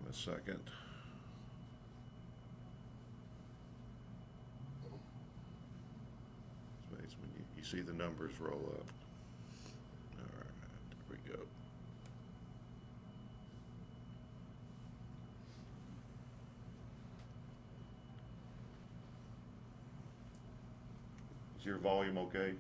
a second. It's when you see the numbers roll up. All right, there we go. Is your volume okay?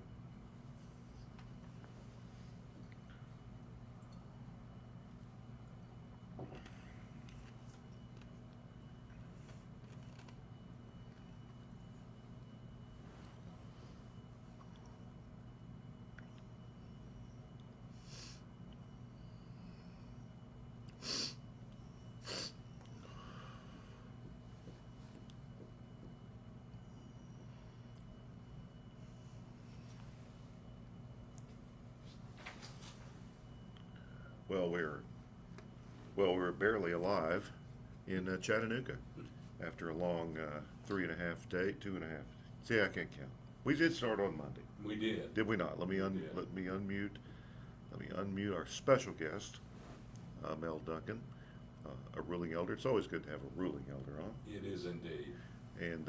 Well, we're barely alive in Chattanooga after a long 3.5 day, 2.5. See, I can't count. We did start on Monday. We did. Did we not? Let me unmute. Let me unmute our special guest, Mel Duncan, a ruling elder. It's always good to have a ruling elder on. It is indeed. And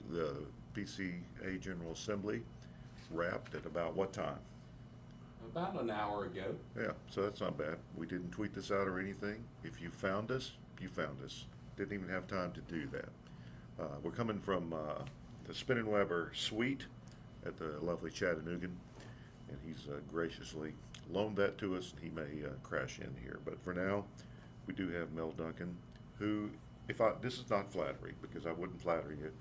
the PCAGA General Assembly wrapped at about what time? About an hour ago. Yeah, so that's not bad. We didn't tweet this out or anything. If you found us, you found us. Didn't even have time to do that. We're coming from the Spin & Weber suite at the lovely Chattanooga, and he's graciously loaned that to us. He may crash in here, but for now, we do have Mel Duncan, who, this is not flattery, because I wouldn't flatter you.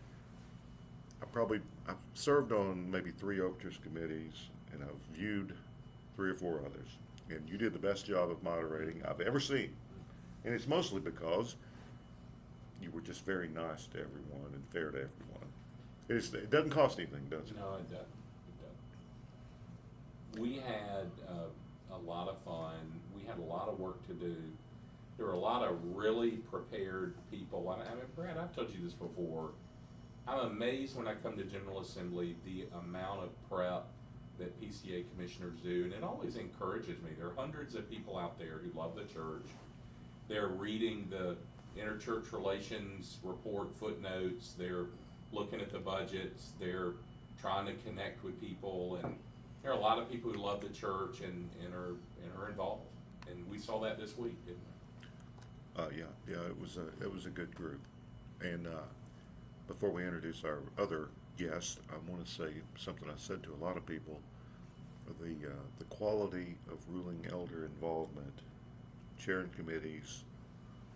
I've served on maybe 3 overtures committees, and I've viewed 3 or 4 others, and you did the best job of moderating I've ever seen, and it's mostly because you were just very nice to everyone and fair to everyone. It doesn't cost anything, does it? No, it doesn't. We had a lot of fun. We had a lot of work to do. There were a lot of really prepared people. I mean, Brad, I've told you this before. I'm amazed when I come to General Assembly the amount of prep that PCA commissioners do, and it always encourages me. There are hundreds of people out there who love the church. They're reading the interchurch relations report footnotes. They're looking at the budgets. They're trying to connect with people, and there are a lot of people who love the church and are involved. And we saw that this week, didn't we? Yeah, it was a good group. And before we introduce our other guest, I want to say something I said to a lot of people. The quality of ruling elder involvement, chairing committees,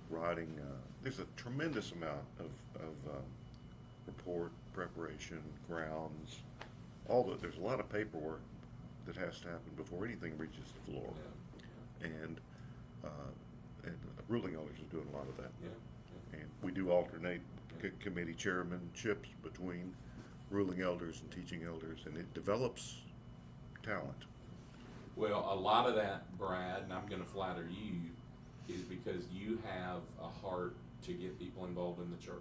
writing. There's a tremendous amount of report preparation, grounds. There's a lot of paperwork that has to happen before anything reaches the floor. Yeah. And ruling elders are doing a lot of that. Yeah. And we do alternate committee chairmanships between ruling elders and teaching elders, and it develops talent. Well, a lot of that, Brad, and I'm going to flatter you, is because you have a heart to get people involved in the church.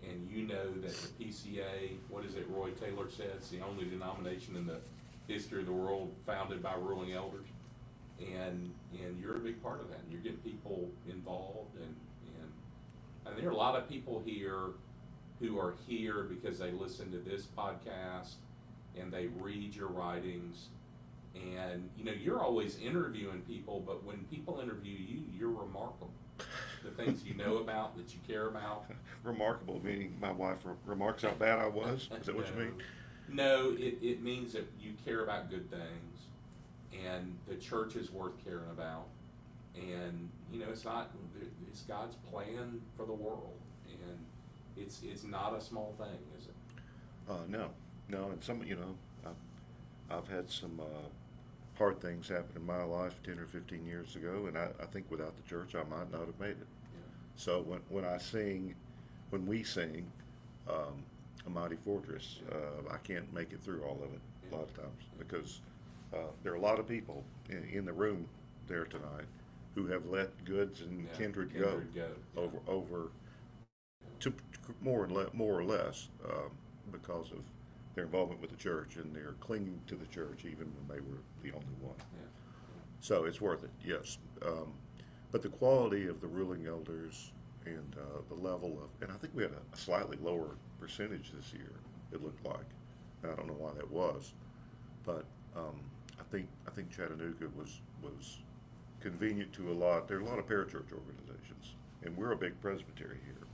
And you know that the PCA, what is it Roy Taylor said, it's the only denomination in the history of the world founded by ruling elders. And you're a big part of that. And you're getting people involved. And there are a lot of people here who are here because they listen to this podcast and they read your writings. And, you know, you're always interviewing people, but when people interview you, you're remarkable. The things you know about, that you care about. Remarkable, meaning my wife remarks how bad I was? Is that what you mean? No, it means that you care about good things, and the church is worth caring about. And, you know, it's God's plan for the world, and it's not a small thing, is it? No, and I've had some hard things happen in my life 10 or 15 years ago, and I think without the church I might not have made it. Yeah. So when we sing A Mighty Fortress, I can't make it through all of it a lot of times, because there are a lot of people in the room there tonight who have let goods and kindred go over to more or less because of their involvement with the church, and they're clinging to the church even when they were the only one. Yeah. So it's worth it, yes. But the quality of the ruling elders and the level of, and I think we had a slightly lower percentage this year, it looked like. I don't know why that was, but I think Chattanooga was convenient to a lot. There are a lot of parachurch organizations, and we're a big presbytery here,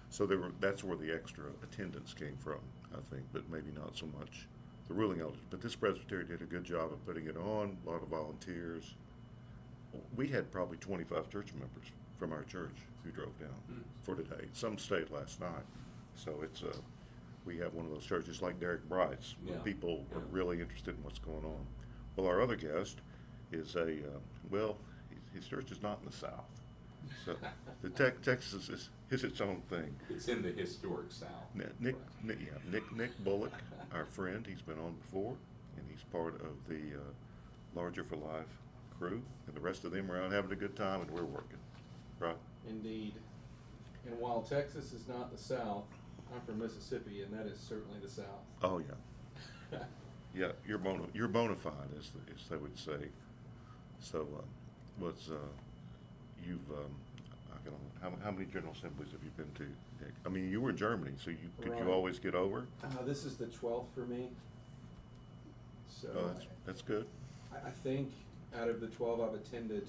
so that's where the extra attendance came from, I think, but maybe not so much the ruling elders. But this presbytery did a good job of putting it on. A lot of volunteers. We had probably 25 church members from our church who drove down for today. Some stayed last night, so it's we have one of those churches like Derek Bright's, where people are really interested in what's going on. Well, our other guest is his church is not in the South, so the Texas is its own thing. It's in the historic South. Nick Bullock, our friend, he's been on before, and he's part of the Larger for Life crew, and the rest of them are out having a good time, and we're working, right? Indeed. And while Texas is not the South, I'm from Mississippi, and that is certainly the South. Oh yeah, yeah. You're bona fide, as they would say. So, you've how many General Assemblies have you been to, Nick? I mean, you were in Germany, so could Right. you always get over? This is the 12th for me. So Oh, that's good. I think out of the 12 I've attended,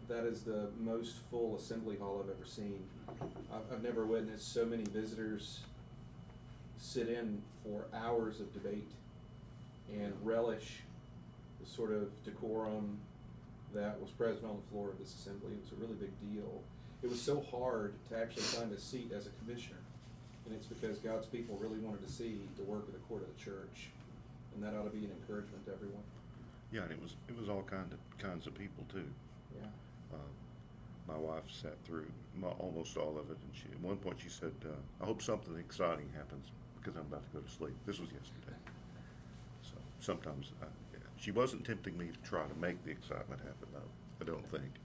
that is the most full assembly hall I've ever seen. I've never witnessed so many visitors sit in for hours of debate and relish the sort of decorum that was present on the floor of this assembly. It was a really big deal. It was so hard to actually find a seat as a commissioner, and it's because God's people really wanted to see the work of the court of the church, and that ought to be an encouragement to everyone. Yeah, and it was all kinds of people too. Yeah. My wife sat through almost all of it, and at one point she said, "I hope something exciting happens because I'm about to go to sleep." This was yesterday. So sometimes she wasn't tempting me to try to make the excitement happen, though. I don't think.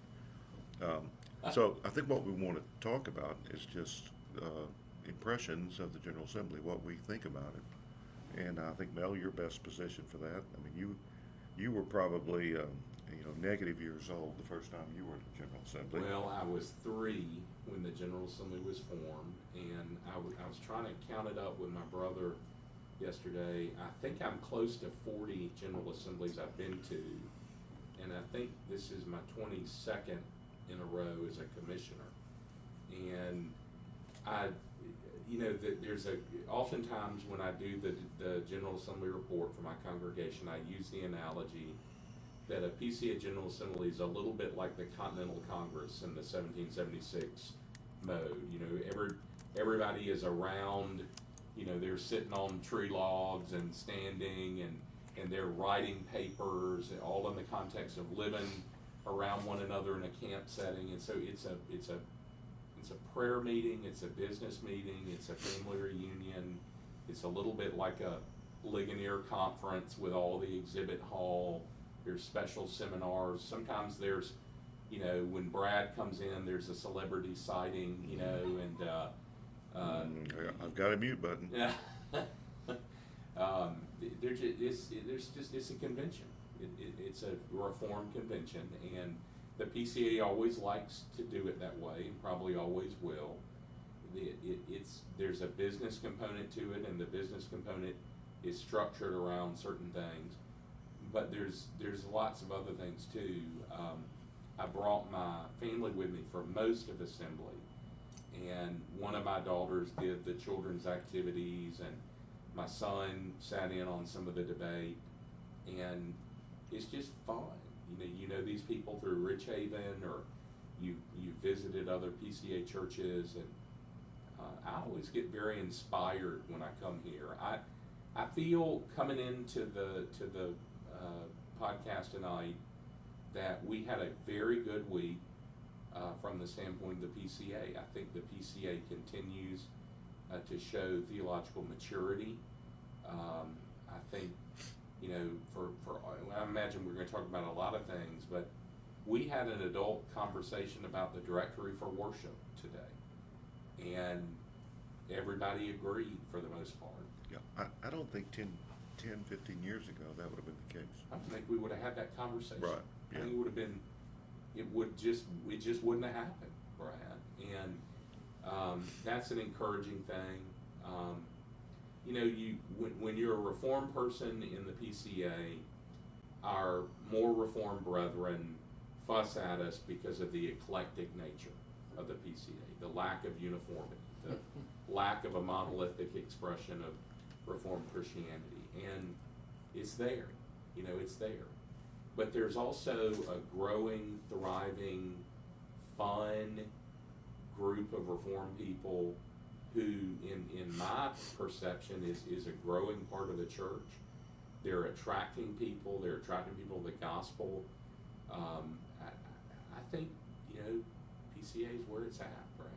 So I think what we want to talk about is just impressions of the General Assembly, what we think about it, and I think Mel, you're best positioned for that. I mean, you were probably negative years old the first time you were at the General Assembly. Well, I was 3 when the General Assembly was formed, and I was trying to count it up with my brother yesterday. I think I'm close to 40 General Assemblies I've been to, and I think this is my 22nd in a row as a commissioner. And there's oftentimes when I do the General Assembly report for my congregation, I use the analogy that a PCA General Assembly is a little bit like the Continental Congress in the 1776 mode. Everybody is around, they're sitting on tree logs and standing and they're writing papers, all in the context of living around one another in a camp setting. And so it's a prayer meeting, it's a business meeting, it's a family reunion. It's a little bit like a Ligonier conference with all the exhibit hall. There's special seminars. Sometimes there's, when Brad comes in, there's a celebrity sighting, and I've got a mute button. Yeah. It's a convention. It's a reform convention, and the PCA always likes to do it that way, and probably always will. There's a business component to it, and the business component is structured around certain things. But there's lots of other things too. I brought my family with me for most of assembly, and one of my daughters did the children's activities, and my son sat in on some of the debate, and it's just fun. You know these people through Rich Haven, or you visited other PCA churches, and I always get very inspired when I come here. I feel coming into the podcast tonight that we had a very good week from the standpoint of the PCA. I think the PCA continues to show theological maturity. I think, I imagine we're going to talk about a lot of things, but we had an adult conversation about the directory for worship today, and everybody agreed for the most part. Yeah, I don't think 10, 15 years ago that would have been the case. I think we would have had that conversation. Right, yeah. I think it would have been it just wouldn't have happened, Brad. And that's an encouraging thing. You know, when you're a Reformed person in the PCA, our more Reformed brethren fuss at us because of the eclectic nature of the PCA, the lack of uniformity, the lack of a monolithic expression of Reformed Christianity. And it's there, you know, it's there. But there's also a growing, thriving, fun group of Reformed people who, in my perception, is a growing part of the church. They're attracting people to the gospel. I think, you know, PCA is where it's at, Brad.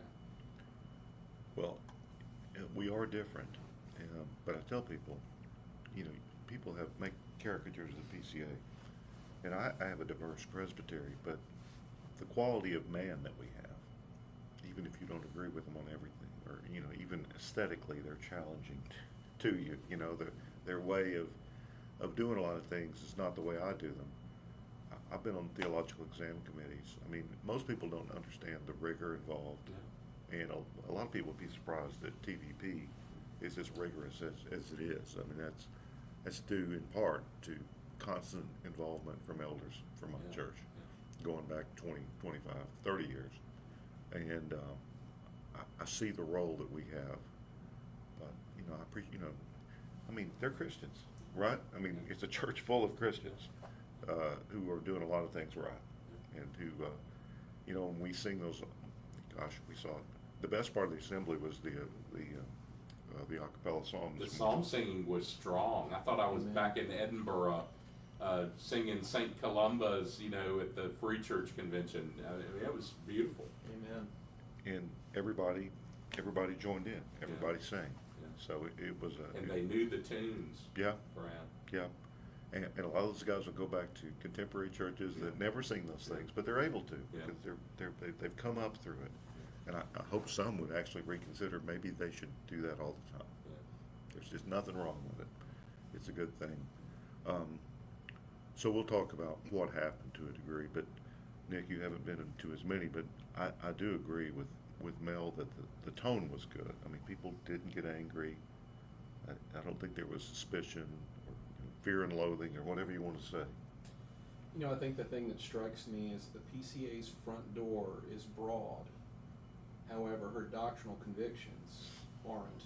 Well, we are different, but I tell people, you know, people make caricatures of the PCA, and I have a diverse presbytery, but the quality of man that we have, even if you don't agree with them on everything, or, you know, even aesthetically, they're challenging to you. You know, their way of doing a lot of things is not the way I do them. I've been on theological exam committees. I mean, most people don't understand the rigor involved. Yeah. And a lot of people would be surprised that TVP is as rigorous as it is. I mean, that's due in part to constant involvement from elders from my church, going back 20, 25, 30 years. And I see the role that we have. But, you know, I mean, they're Christians, right? I mean, it's a church full of Christians who are doing a lot of things right. And who, you know, when we sing those, gosh, we saw it. The best part of the assembly was the a cappella psalms. The psalm singing was strong. I thought I was back in Edinburgh singing St. Columba's, you know, at the Free Church Convention. I mean, it was beautiful. Amen. And everybody joined in. Everybody sang. Yeah. So it was And they knew the tunes. Yeah. Brad. Yeah. And a lot of those guys will go back to contemporary churches that never sing those things, but they're able to because they've come up through it. And I hope some would actually reconsider maybe they should do that all the time. Yeah. There's just nothing wrong with it. It's a good thing. So we'll talk about what happened to a degree, but Nick, you haven't been to as many, but I do agree with Mel that the tone was good. I mean, people didn't get angry. I don't think there was suspicion or fear and loathing or whatever you want to say. You know, I think the thing that strikes me is the PCA's front door is broad. However, her doctrinal convictions aren't.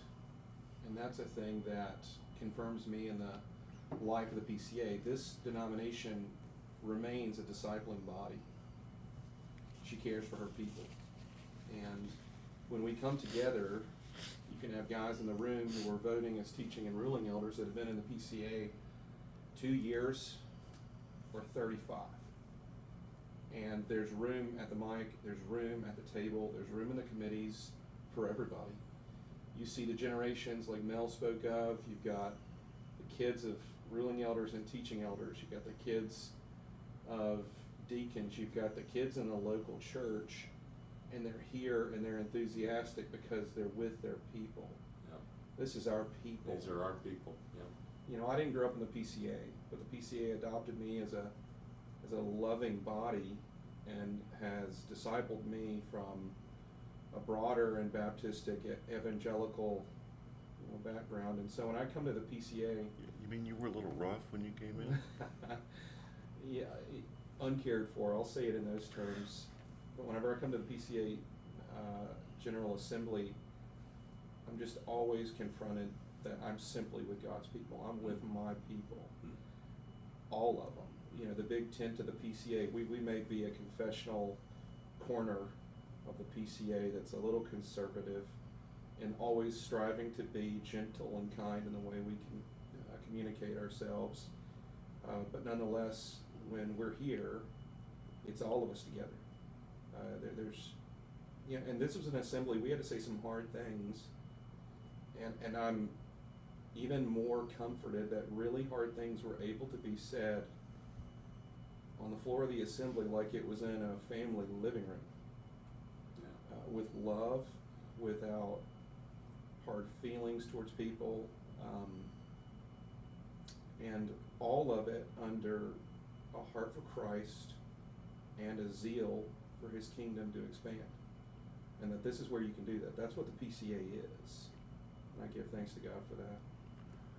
And that's a thing that confirms me in the life of the PCA. This denomination remains a discipling body. She cares for her people. And when we come together, you can have guys in the room who are voting as teaching and ruling elders that have been in the PCA 2 years or 35. And there's room at the mic, there's room at the table, there's room in the committees for everybody. You see the generations like Mel spoke of, you've got the kids of ruling elders and teaching elders, you've got the kids of deacons, you've got the kids in the local church, and they're here and they're enthusiastic because they're with their people. Yeah. This is our people. These are our people. Yeah. You know, I didn't grow up in the PCA, but the PCA adopted me as a loving body and has discipled me from a broader and Baptistic evangelical, you know, background. And so when I come to the PCA, You mean you were a little rough when you came in? yeah, uncared for, I'll say it in those terms. But whenever I come to the PCA General Assembly, I'm just always confronted that I'm simply with God's people. I'm with my people. All of them. You know, the big tent of the PCA, we may be a confessional corner of the PCA that's a little conservative and always striving to be gentle and kind in the way we can communicate ourselves. But nonetheless, when we're here, it's all of us together. There's, you know, and this was an assembly, we had to say some hard things, and I'm even more comforted that really hard things were able to be said on the floor of the assembly like it was in a family living room. With love, without hard feelings towards people, and all of it under a heart for Christ and a zeal for his kingdom to expand. And that this is where you can do that. That's what the PCA is. And I give thanks to God for that.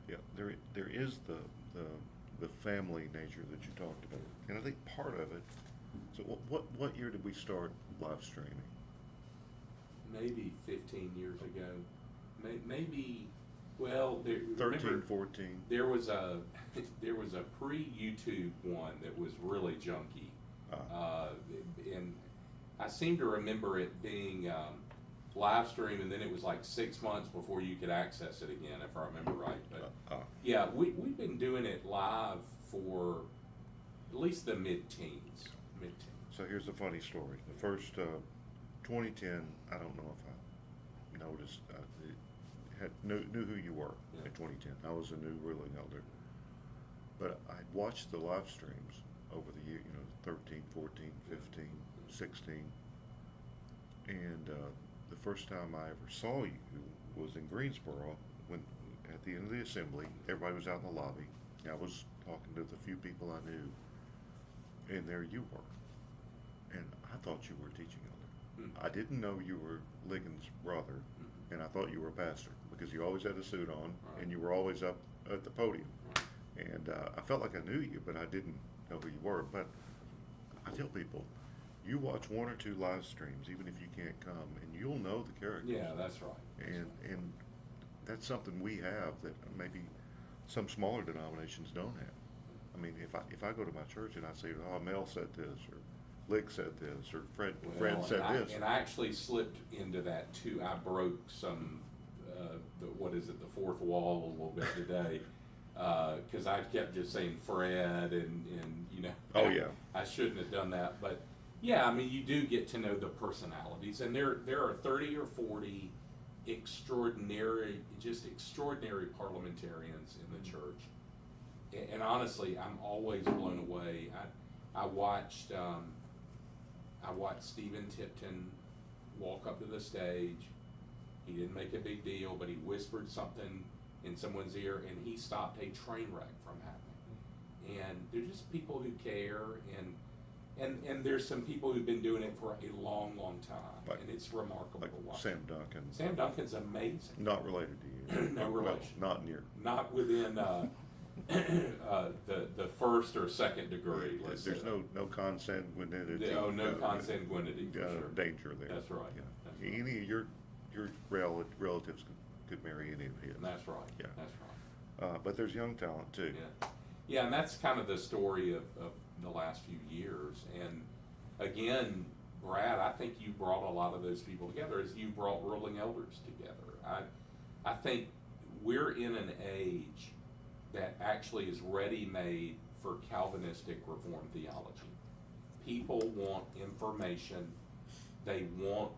Yeah, there is the family nature that you talked about, and I think part of it. So what year did we start live streaming? Maybe 15 years ago. Maybe, well, 13, remember, 14. there was a pre-YouTube one that was really junky. And I seem to remember it being live stream, and then it was like 6 months before you could access it again, if I remember right. But yeah, we've been doing it live for at least the mid-teens. So here's a funny story. The first 2010, I don't know if I noticed, knew who you were in 2010. I was a new ruling elder. But I watched the live streams over the year, 13, 14, 15, 16. And the first time I ever saw you was in Greensboro when at the end of the assembly, everybody was out in the lobby. I was talking to the few people I knew, and there you were. And I thought you were a teaching elder. I didn't know you were Ligon's brother, and I thought you were a pastor because you always had a suit on, and you were always up at the podium. And I felt like I knew you, but I didn't know who you were. But I tell people, you watch one or two live streams, even if you can't come, and you'll know the characters. Yeah, that's right. And that's something we have that maybe some smaller denominations don't have. I mean, if I go to my church and I say, oh, Mel said this, or Lick said this, or Fred said this. And I actually slipped into that too. I broke some, the fourth wall a little bit today. Because I kept just saying Fred and Oh yeah. I shouldn't have done that, but yeah, I mean you do get to know the personalities, and there are 30 or 40 extraordinary parliamentarians in the church, and honestly, I'm always blown away. I watched Stephen Tipton walk up to the stage. He didn't make a big deal, but he whispered something in someone's ear, and he stopped a train wreck from happening. And they're just people who care, and there's some people who've been doing it for a long, long time, and it's remarkable Like to watch. Sam Duncan. Sam Duncan's amazing. Not related to you. No relation. Well, not near. Not within the first or second degree. There's no consanguinity. No consanguinity. For sure. Danger there. That's right. Yeah. That's right. Any of your relatives could marry any of his. That's right. Yeah. That's right. But there's young talent too. Yeah. Yeah, and that's kind of the story of the last few years. And again, Brad, I think you brought a lot of those people together as you brought ruling elders together. I think we're in an age that actually is ready-made for Calvinistic Reformed theology. People want information. They want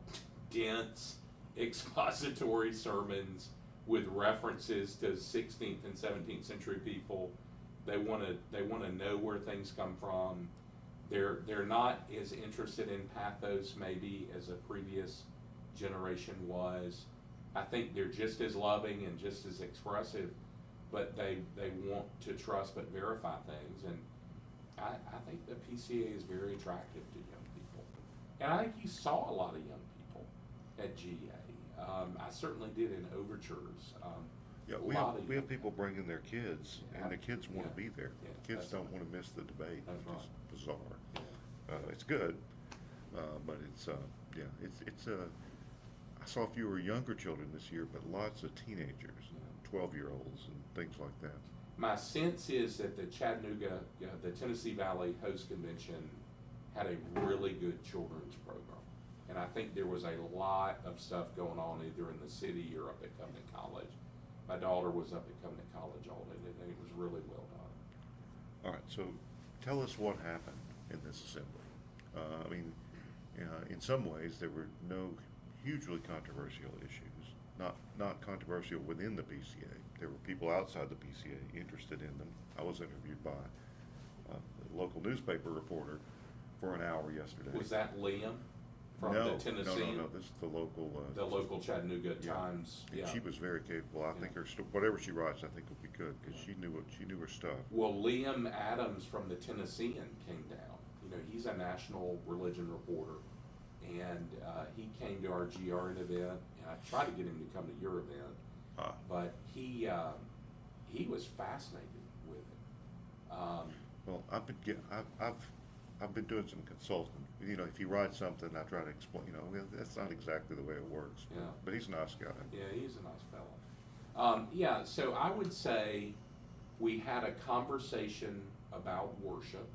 dense expository sermons with references to 16th and 17th century people. They want to know where things come from. They're not as interested in pathos maybe as a previous generation was. I think they're just as loving and just as expressive, but they want to trust but verify things. And I think the PCA is very attractive to young people. And I think you saw a lot of young people at GA. I certainly did in overtures. Yeah, we have people bringing their kids, and the kids want to be there. Yeah, Kids don't want to miss the debate. That's It's right. bizarre. Yeah. It's good, but it's I saw fewer younger children this year, but lots of teenagers, 12-year-olds and things like that. My sense is that the Chattanooga, the Tennessee Valley Host Convention had a really good children's program. And I think there was a lot of stuff going on either in the city or up at Covenant College. My daughter was up at Covenant College all day, and it was really well done. All right, so tell us what happened in this assembly. In some ways, there were no hugely controversial issues, not controversial within the PCA. There were people outside the PCA interested in them. I was interviewed by a local newspaper reporter for an hour yesterday. Was that Liam from No, the Tennessee? No, this is the local. The local Chattanooga yeah. Times. And Yeah. she was very capable. I think whatever she writes, I think will be good because she knew her stuff. Well, Liam Adams from the Tennessean came down. He's he's a national religion reporter, and he came to our GRN event, and I tried to get him to come to your event, but he was fascinated with it. Well, I've been doing some consulting. You know, if you write something, I try to explain. You know, well, that's not exactly the way it works. Yeah. But he's a nice guy. Yeah, he's a nice fellow. Yeah, so I would say we had a conversation about worship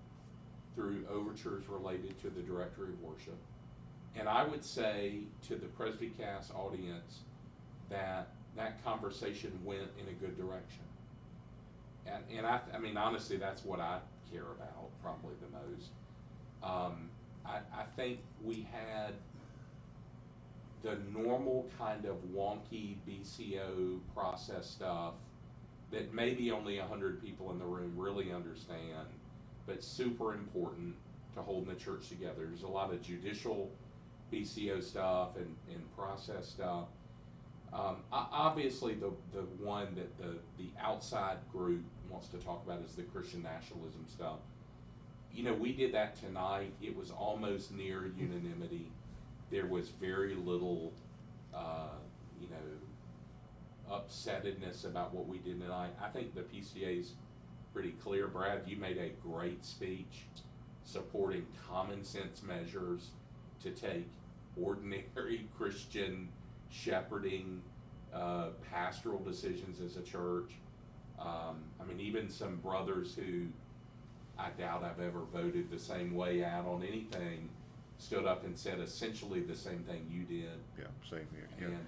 through overtures related to the directory of worship. And I would say to the PresbyCast audience that that conversation went in a good direction. And I mean, honestly, that's what I care about probably the most. I think we had the normal kind of wonky BCO process stuff that maybe only 100 people in the room really understand, but super important to holding the church together. There's a lot of judicial BCO stuff and process stuff. Obviously, the one that the outside group wants to talk about is the Christian nationalism stuff. You know, we did that tonight. It was almost near unanimity. There was very little, you know, upsettedness about what we did tonight. I think the PCA's pretty clear. Brad, you made a great speech supporting common sense measures to take ordinary Christian shepherding pastoral decisions as a church. I mean, even some brothers who I doubt I've ever voted the same way out on anything stood up and said essentially the same thing you did. Yeah, same here. Yeah. And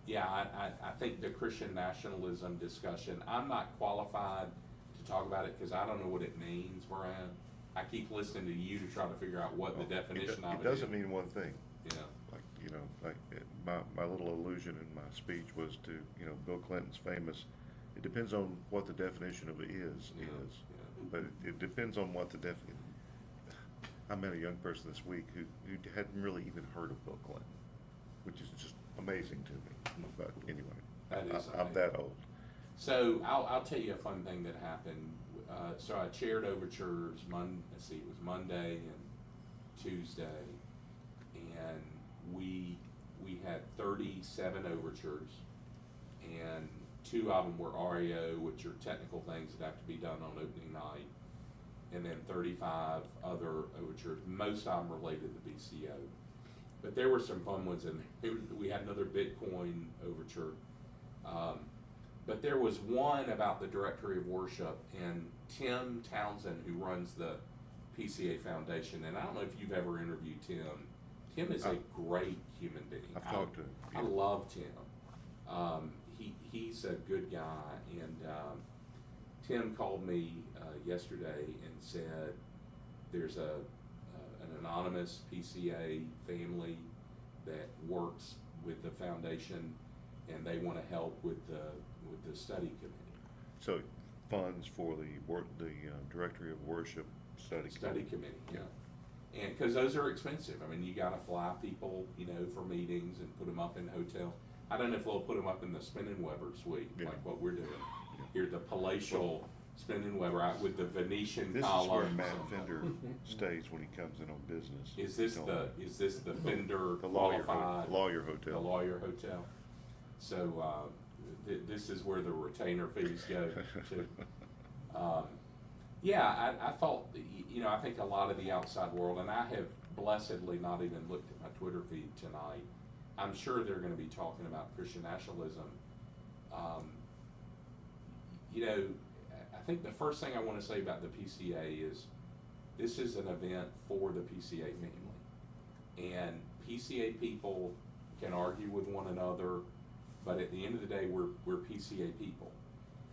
yeah, I think the Christian nationalism discussion, I'm not qualified to talk about it because I don't know what it means, Brad. I keep listening to you to try to figure out what the definition of it is. It doesn't mean one thing. Yeah. Like, you know, my little allusion in my speech was to, you know, Bill Clinton's famous, it depends on what the definition of it is. Yeah. But it depends on what the definition. I met a young person this week who hadn't really even heard of Bill Clinton, which is just amazing to me. But anyway, I'm that old. So I'll tell you a fun thing that happened. So I chaired overtures it was Monday and Tuesday, and we had 37 overtures, and 2 of them were REO, which are technical things that have to be done on opening night, and then 35 other overtures, most of them related to BCO. But there were some fun ones in there. We had another Bitcoin overture. But there was one about the directory of worship, and Tim Townsend, who runs the PCA Foundation, and I don't know if you've ever interviewed Tim. Tim is a great human being. I've talked to him. I love Tim. He's a good guy, and Tim called me yesterday and said there's an anonymous PCA family that works with the foundation, and they want to help with the study committee. So funds for the directory of worship study Committee, yeah. And because those are expensive. I mean, you got to fly people, you know, for meetings and put them up in hotel. I don't know if they'll put them up in the Spinnenweber suite, like what we're doing. Here, the palatial Spinnenweber with the Venetian columns. This is where Matt Fender stays when he comes in on business. Is this the Fender the lawyer qualified? Lawyer hotel. The lawyer hotel. So this is where the retainer fees go to. Yeah, I thought, you know, I think a lot of the outside world, and I have blessedly not even looked at my Twitter feed tonight. I'm sure they're going to be talking about Christian nationalism. You know, I think the first thing I want to say about the PCA is this is an event for the PCA family. And PCA people can argue with one another, but at the end of the day, we're PCA people.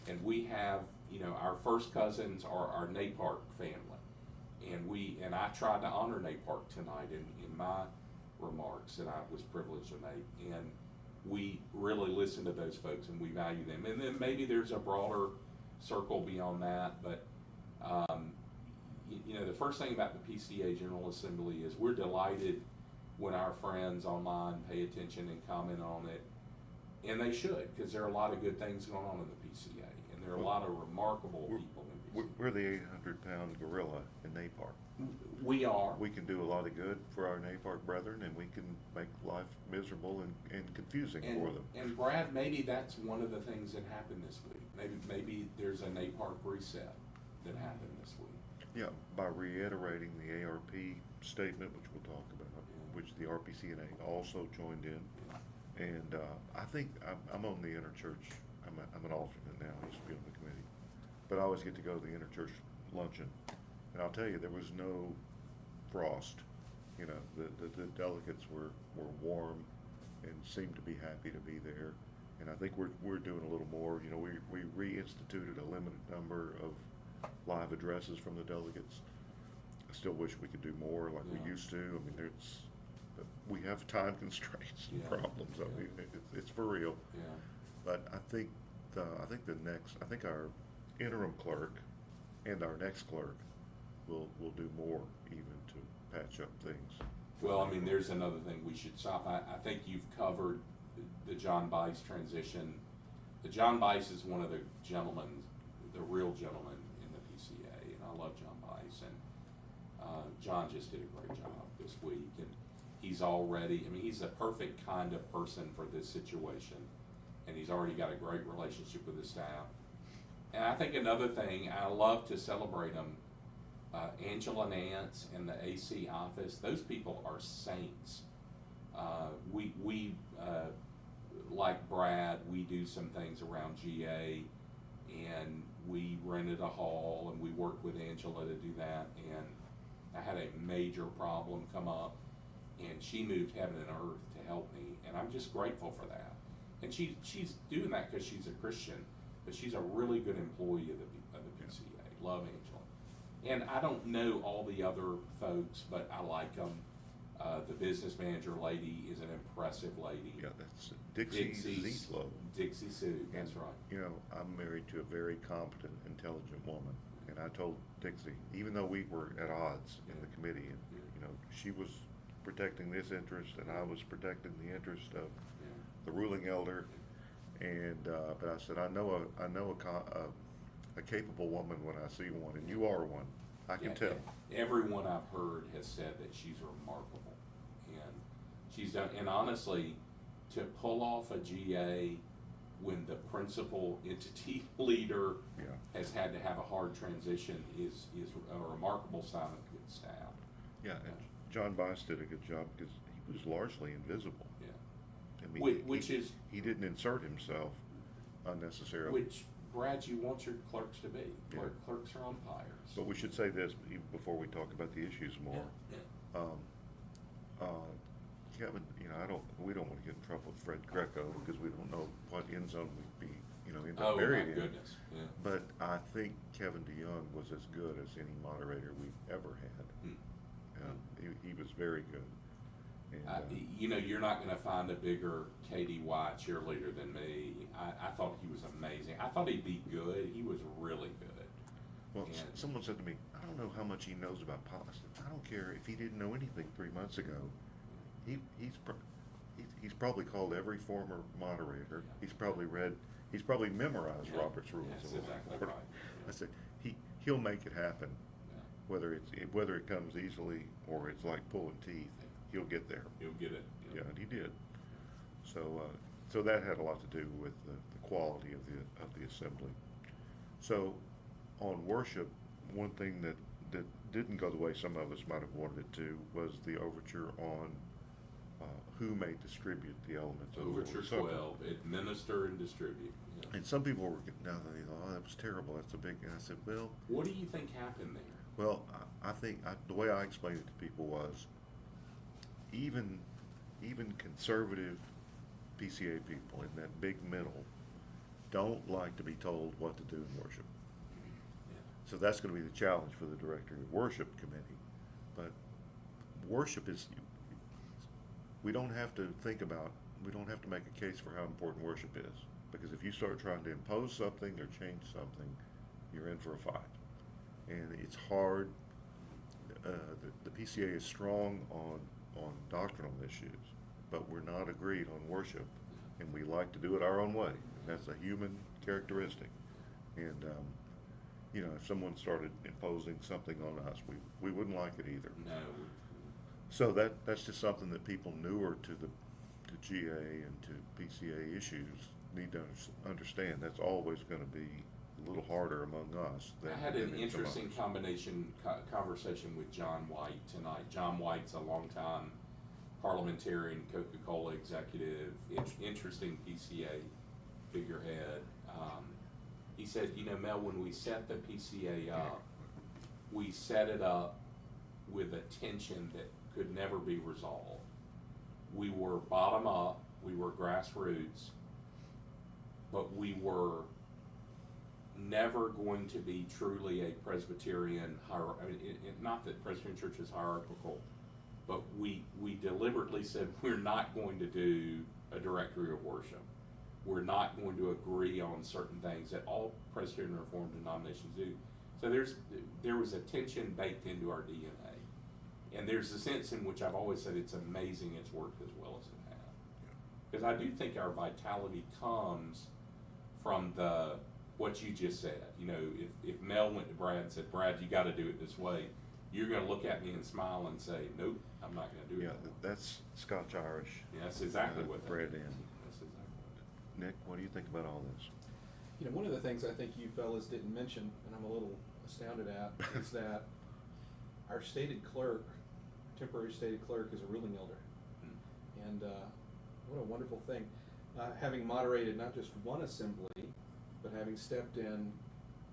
And we have, you know, our first cousins are our Napark family. And I tried to honor Napark tonight in my remarks that I was privileged to make. And we really listen to those folks and we value them. And then maybe there's a broader circle beyond that, but you know, the first thing about the PCA General Assembly is we're delighted when our friends online pay attention and comment on it. And they should, because there are a lot of good things going on in the PCA, and there are a lot of remarkable people in we're the 800-pound gorilla in Napark. We are. We can do a lot of good for our Napark brethren, and we can make life miserable and confusing for them. And Brad, maybe that's one of the things that happened this week. Maybe there's a Napark reset that happened this week. Yeah, by reiterating the ARP statement, which we'll talk about, which the RPCNA also joined in. And I think I'm on the interchurch. I'm an alternate now. I used to be on the committee, but I always get to go to the interchurch luncheon. And I'll tell you, there was no frost. You know, the delegates were warm and seemed to be happy to be there. And I think we're doing a little more. You know, we reinstituted a limited number of live addresses from the delegates. I still wish we could do more like we used to. I mean, we have time constraints and problems. I mean, it's for real. Yeah. But I think our interim clerk and our next clerk will do more even to patch up things. Well, I mean, there's another thing we should stop. I think you've covered the John Bice transition. The John Bice is one of the gentlemen, the real gentleman in the PCA, and I love John Bice. And John just did a great job this week. And he's the perfect kind of person for this situation. And he's already got a great relationship with his staff. And I think another thing, I love to celebrate them. Angela Nance in the AC office, those people are saints. We like Brad, we do some things around GA, and we rented a hall, and we worked with Angela to do that. And I had a major problem come up, and she moved heaven and earth to help me, and I'm just grateful for that. And she's doing that because she's a Christian, but she's a really good employee of the PCA. Love Angela. And I don't know all the other folks, but I like them. The business manager lady is an impressive lady. Yeah, that's Dixie Zietlow. Dixie Sue, that's And, right. You know, I'm married to a very competent, intelligent woman, and I told Dixie, even though we were at odds in the committee, and you know, she was protecting this interest, and I was protecting the interest of the ruling elder, and but I said, I know a capable woman when I see one, and you are one. I can tell. Everyone I've heard has said that she's remarkable, and she's done. And honestly, to pull off a GA when the principal entity leader has had to have a hard transition is a remarkable sign of good staff. Yeah, and John Bice did a good job because he was largely invisible. Yeah. I mean, Which he didn't insert himself unnecessarily. Which, Brad, you want your clerks to be. Yeah. Clerks are umpires. But we should say this before we talk about the issues more. Yeah. Kevin, you know, we don't want to get in trouble with Fred Greco because we don't know what end zone we'd be, you know, end up buried in. Oh, my goodness, yeah. But I think Kevin DeYoung was as good as any moderator we've ever had. He was very good. And, you know, you're not going to find a bigger Katie White cheerleader than me. I thought he was amazing. I thought he'd be good. He was really good. well, And someone said to me, I don't know how much he knows about politics. I don't care if he didn't know anything 3 months ago. He's probably called every former moderator. He's probably memorized Robert's rules. That's and exactly whatnot. right. I said he'll make it happen, Yeah. whether it comes easily or it's like pulling teeth. He'll get there. He'll get it. Yeah, and he did. So that had a lot to do with the quality of the assembly. So on worship, one thing that didn't go the way some of us might have wanted it to was the overture on who may distribute the elements of the Lord's Overture Supper. 12, administer and distribute. Yeah. And some people were getting down there, oh, that was terrible, that's a big, and I said, well, What do you think happened there? well, I think the way I explained it to people was even conservative PCA people in that big middle don't like to be told what to do in worship. Yeah. So that's going to be the challenge for the director of worship committee. But worship is, we don't have to make a case for how important worship is. Because if you start trying to impose something or change something, you're in for a fight. And it's hard. The PCA is strong on doctrinal issues, but we're not agreed on worship. And we like to do it our own way. That's a human characteristic. And you know, if someone started imposing something on us, we wouldn't like it either. No. So that's just something that people newer to GA and to PCA issues need to understand. That's always going to be a little harder among us. I had an than in some interesting others. conversation with John White tonight. John White's a longtime parliamentarian, Coca-Cola executive, interesting PCA figurehead. He said, you know, Mel, when we set the PCA up, we set it up with a tension that could never be resolved. We were bottom up, we were grassroots, but we were never going to be truly a Presbyterian not that Presbyterian Church is hierarchical, but we deliberately said we're not going to do a directory of worship. We're not going to agree on certain things that all Presbyterian Reformed denominations do. So there was a tension baked into our DNA. And there's a sense in which I've always said it's amazing it's worked as well as it has. Because I do think our vitality comes from what you just said. You know, if Mel went to Brad and said, Brad, you got to do it this way, you're going to look at me and smile and say, nope, I'm not going to do it. Yeah, that's Scotch-Irish. Yeah, that's exactly what that bred is. in. That's exactly what Nick, what do you think about all this? You know, one of the things I think you fellas didn't mention, and I'm a little astounded at, is that our temporary stated clerk is a ruling elder. And what a wonderful thing. Having moderated not just one assembly, but having stepped in,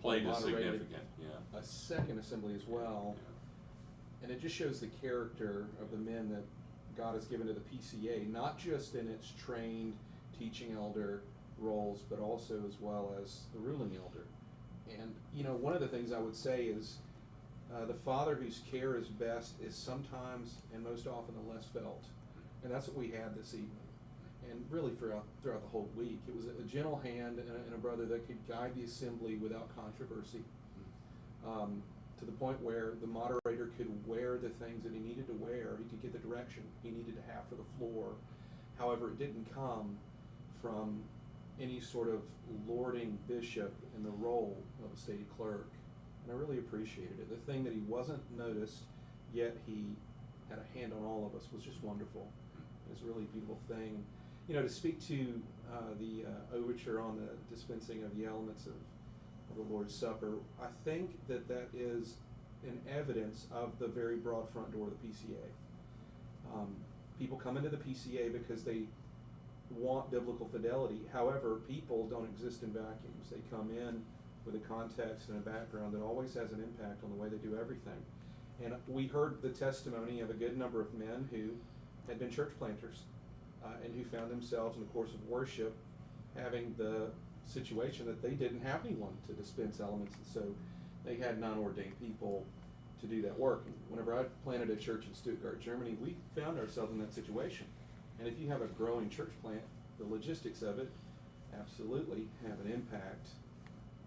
Played a moderated significant, yeah. a second assembly as well. Yeah. And it just shows the character of the men that God has given to the PCA, not just in its trained teaching elder roles, but also as well as the ruling elder. And, you know, one of the things I would say is the father whose care is best is sometimes and most often the less felt. And that's what we had this evening. And really throughout the whole week. It was a gentle hand and a brother that could guide the assembly without controversy. To the point where the moderator could wear the things that he needed to wear. He could get the direction he needed to have for the floor. However, it didn't come from any sort of lording bishop in the role of a stated clerk. And I really appreciated it. The thing that he wasn't noticed, yet he had a hand on all of us, was just wonderful. It's a really beautiful thing. You know, to speak to the overture on the dispensing of the elements of the Lord's Supper, I think that is an evidence of the very broad front door of the PCA. People come into the PCA because they want biblical fidelity. However, people don't exist in vacuums. They come in with a context and a background that always has an impact on the way they do everything. And we heard the testimony of a good number of men who had been church planters and who found themselves in the course of worship having the situation that they didn't have anyone to dispense elements, and so they had non-ordained people to do that work. And whenever I planted a church in Stuttgart, Germany, we found ourselves in that situation. And if you have a growing church plant, the logistics of it absolutely have an impact.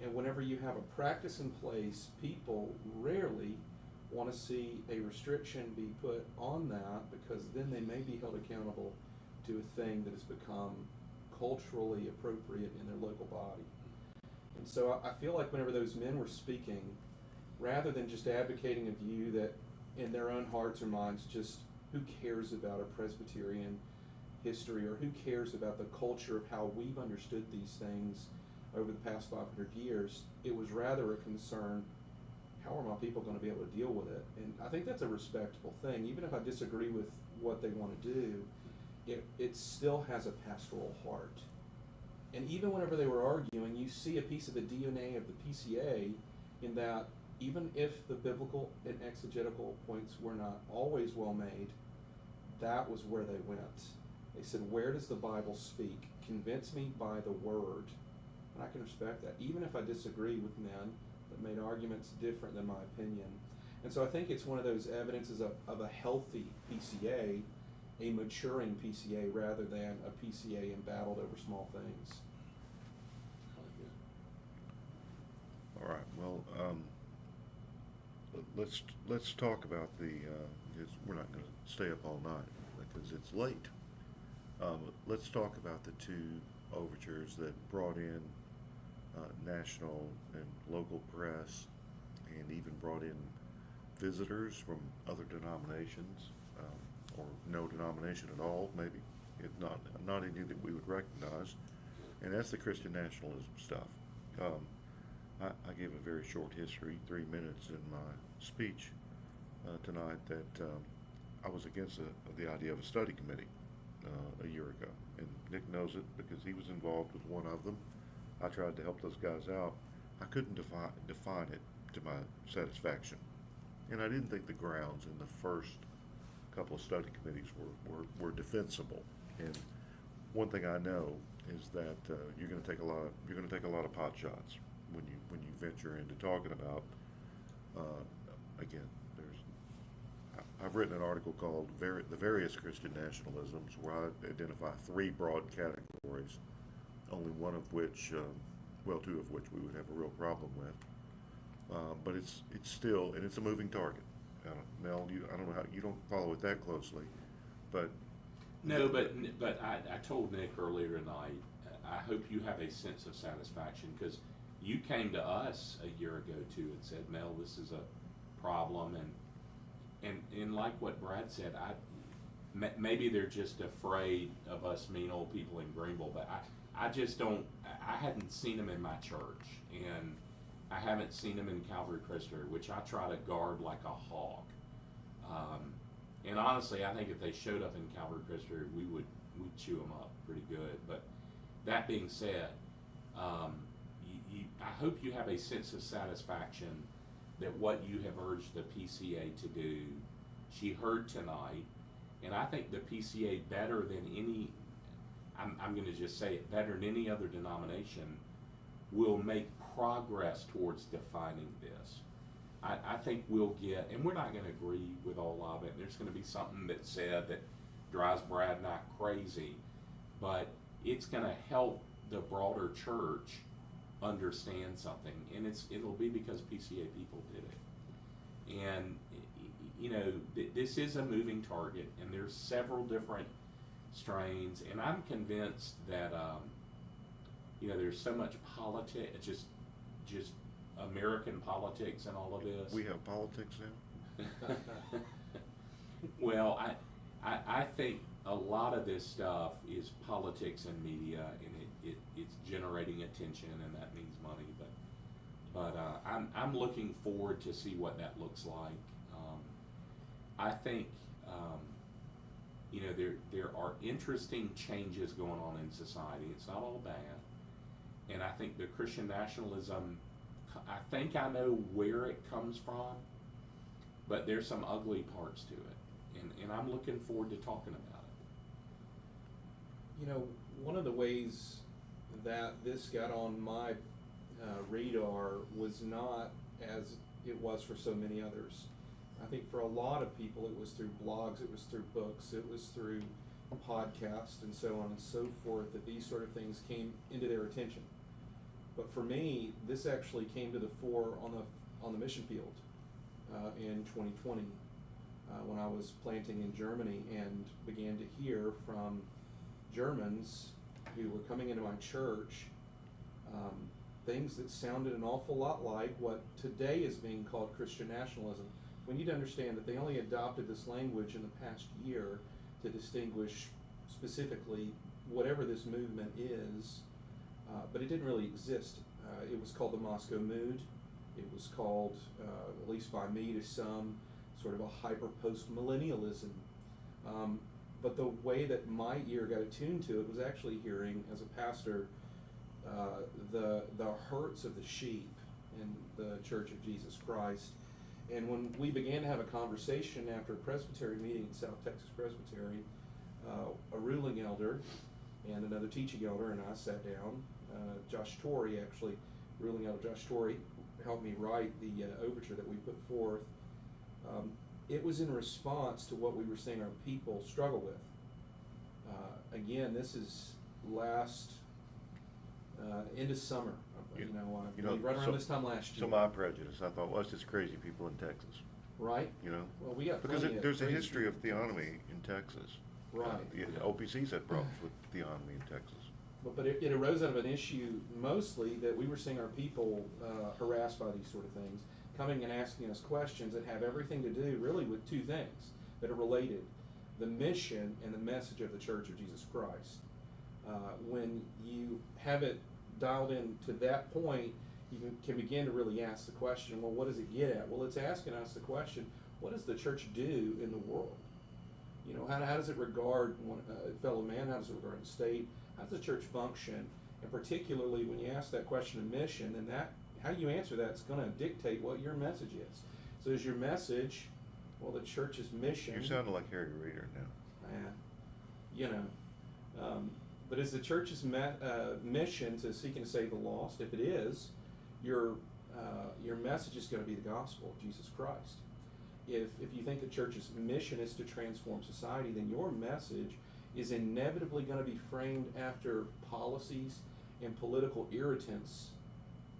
And whenever you have a practice in place, people rarely want to see a restriction be put on that, because then they may be held accountable to a thing that has become culturally appropriate in their local body. And so I feel like whenever those men were speaking, rather than just advocating a view that in their own hearts or minds, just who cares about a Presbyterian history, or who cares about the culture of how we've understood these things over the past 500 years, it was rather a concern, how are my people going to be able to deal with it? And I think that's a respectable thing. Even if I disagree with what they want to do, it still has a pastoral heart. And even whenever they were arguing, you see a piece of the DNA of the PCA in that even if the biblical and exegetical points were not always well made, that was where they went. They said, where does the Bible speak? Convince me by the word. And I can respect that, even if I disagree with men that made arguments different than my opinion. And so I think it's one of those evidences of a healthy PCA, a maturing PCA, rather than a PCA embattled over small things. All right. Well, let's talk about we're not going to stay up all night because it's late. Let's talk about the two overtures that brought in national and local press, and even brought in visitors from other denominations, or no denomination at all, maybe, if not any that we would recognize, and that's the Christian nationalism stuff. I gave a very short history, 3 minutes in my speech tonight, that I was against the idea of a study committee a year ago, and Nick knows it because he was involved with one of them. I tried to help those guys out. I couldn't define it to my satisfaction, and I didn't think the grounds in the first couple of study committees were defensible. And one thing I know is that you're going to take a lot of pot shots when you venture into talking about. Again, I've written an article called "The Various Christian Nationalisms," where I identify 3 broad categories, only one of which, 2 of which we would have a real problem with. But it's still, and it's a moving target. Mel, I don't know how you don't follow it that closely, but No, but I told Nick earlier tonight, I hope you have a sense of satisfaction, because you came to us a year ago too and said, Mel, this is a problem, and like what Brad said, maybe they're just afraid of us mean old people in Greenville, but I just don't, I hadn't seen them in my church, and I haven't seen them in Calvary Presbytery, which I try to guard like a hawk. And honestly, I think if they showed up in Calvary Presbytery, we'd chew them up pretty good. But that being said, I hope you have a sense of satisfaction that what you have urged the PCA to do, she heard tonight, and I think the PCA, better than any, I'm going to just say it, better than any other denomination, will make progress towards defining this. I think we'll get, and we're not going to agree with all of it. There's going to be something that's said that drives Brad and I crazy, but it's going to help the broader church understand something, and it'll be because PCA people did it. And you know, this is a moving target, and there's several different strains, and I'm convinced that you know, there's so much politics, just American politics and all of this. we have politics now. Well, I think a lot of this stuff is politics and media, and it's generating attention, and that means money. But I'm looking forward to see what that looks like. I think you know, there are interesting changes going on in society. It's not all bad, and I think the Christian nationalism, I think I know where it comes from, but there's some ugly parts to it, and I'm looking forward to talking about it. You know, one of the ways that this got on my radar was not as it was for so many others. I think for a lot of people it was through blogs, it was through books, it was through podcasts and so on and so forth, that these sort of things came into their attention. But for me, this actually came to the fore on the mission field in 2020 when I was planting in Germany and began to hear from Germans who were coming into my church things that sounded an awful lot like what today is being called Christian nationalism. We need to understand that they only adopted this language in the past year to distinguish specifically whatever this movement is, but it didn't really exist. It was called the Moscow Mood. It was called, at least by me to some, sort of a hyper-post-millennialism. But the way that my ear got attuned to it was actually hearing, as a pastor, the hurts of the sheep in the Church of Jesus Christ. And when we began to have a conversation after a presbytery meeting at South Texas Presbytery, a ruling elder and another teaching elder and I sat down. Josh Torrey, actually, ruling elder Josh Torrey, helped me write the overture that we put forth. It was in response to what we were seeing our people struggle with. Again, this is last into summer. Right around this time last year. So my prejudice, I thought, well, it's just crazy people in Texas. Right. You know? Well, we got because plenty of there's a crazy history of people in theonomy Texas. in Texas. Right. OPC's had problems with theonomy in Texas. But it arose out of an issue mostly that we were seeing our people harassed by these sort of things, coming and asking us questions that have everything to do really with two things that are related: the mission and the message of the Church of Jesus Christ. When you have it dialed in to that point, you can begin to really ask the question, well, what does it get at? Well, it's asking us the question, what does the church do in the world? You know, how does it regard one, fellow man? How does it regard the state? How does the church function? And particularly when you ask that question of mission, then that, how you answer that is going to dictate what your message is. So is your message, well, the church's mission... You're sounding like Harry Reader now. You know, but is the church's mission to seek and to save the lost? If it is, your message is going to be the gospel of Jesus Christ. If you think the church's mission is to transform society, then your message is inevitably going to be framed after policies and political irritants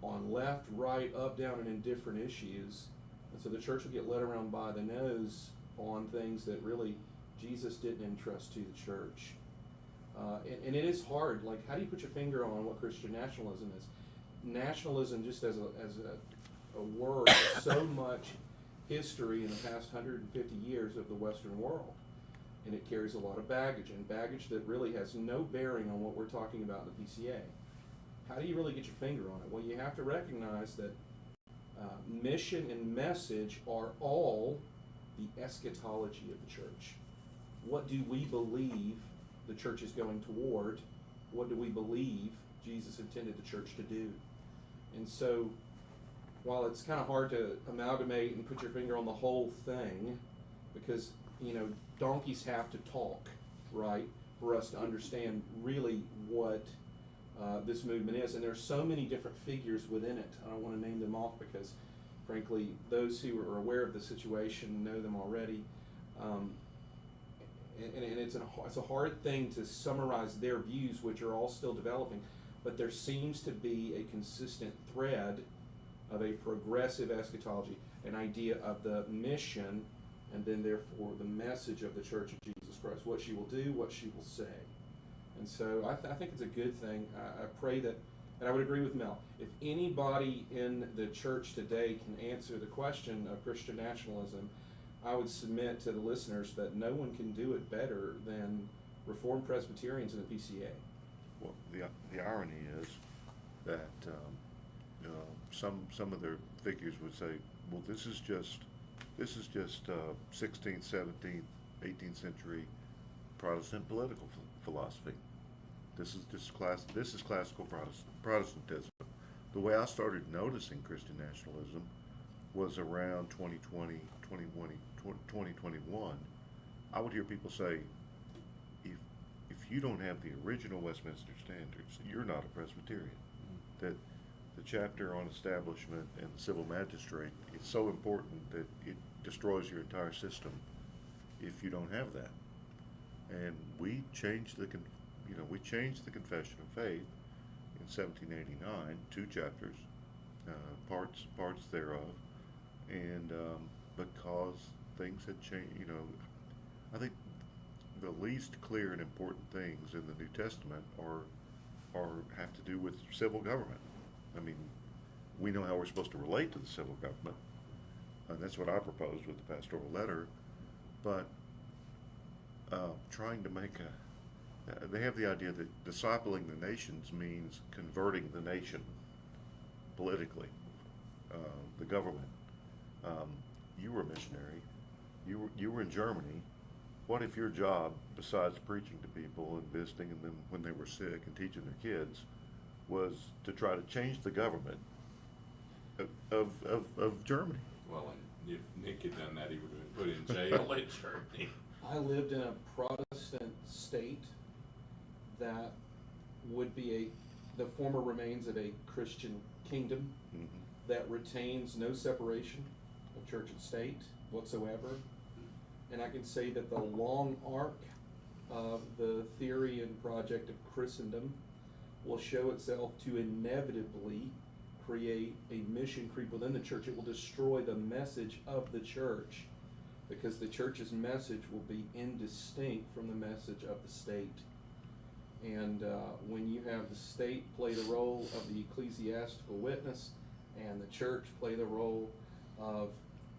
on left, right, up, down, and indifferent issues. And so the church will get led around by the nose on things that really Jesus didn't entrust to the church. And it is hard. Like, how do you put your finger on what Christian nationalism is? Nationalism, just as a word, has so much history in the past 150 years of the Western world. And it carries a lot of baggage, and baggage that really has no bearing on what we're talking about in the PCA. How do you really get your finger on it? Well, you have to recognize that mission and message are all the eschatology of the church. What do we believe the church is going toward? What do we believe Jesus intended the church to do? And so, while it's kind of hard to amalgamate and put your finger on the whole thing, because, you know, donkeys have to talk, right, for us to understand really what this movement is. And there's so many different figures within it. I don't want to name them off because, frankly, those who are aware of the situation know them already. And it's a hard thing to summarize their views, which are all still developing, but there seems to be a consistent thread of a progressive eschatology, an idea of the mission, and then therefore the message of the Church of Jesus Christ, what she will do, what she will say. And so I think it's a good thing. I pray that, and I would agree with Mel, if anybody in the church today can answer the question of Christian nationalism, I would submit to the listeners that no one can do it better than Reformed Presbyterians in the PCA. Well, the irony is that some of their figures would say, well, this is just 16th, 17th, 18th century Protestant political philosophy. This is classical Protestantism. The way I started noticing Christian nationalism was around 2020, 2021. I would hear people say, if you don't have the original Westminster Standards, you're not a Presbyterian. That the chapter on establishment and the civil magistrate is so important that it destroys your entire system if you don't have that. And we changed the Confession of Faith in 1789, 2 chapters, parts thereof, and because things had changed, I think the least clear and important things in the New Testament have to do with civil government. I mean, we know how we're supposed to relate to the civil government, and that's what I proposed with the pastoral letter. But trying to make they have the idea that discipling the nations means converting the nation politically, the government. You were a missionary. You were in Germany. What if your job, besides preaching to people and visiting them when they were sick and teaching their kids, was to try to change the government of Germany? Well, and if Nick had done that, he would have been put in jail in Germany. I lived in a Protestant state that would be the former remains of a Christian kingdom that retains no separation of church and state whatsoever. And I can say that the long arc of the theory and project of Christendom will show itself to inevitably create a mission creep within the church. It will destroy the message of the church because the church's message will be indistinct from the message of the state. And when you have the state play the role of the ecclesiastical witness and the church play the role of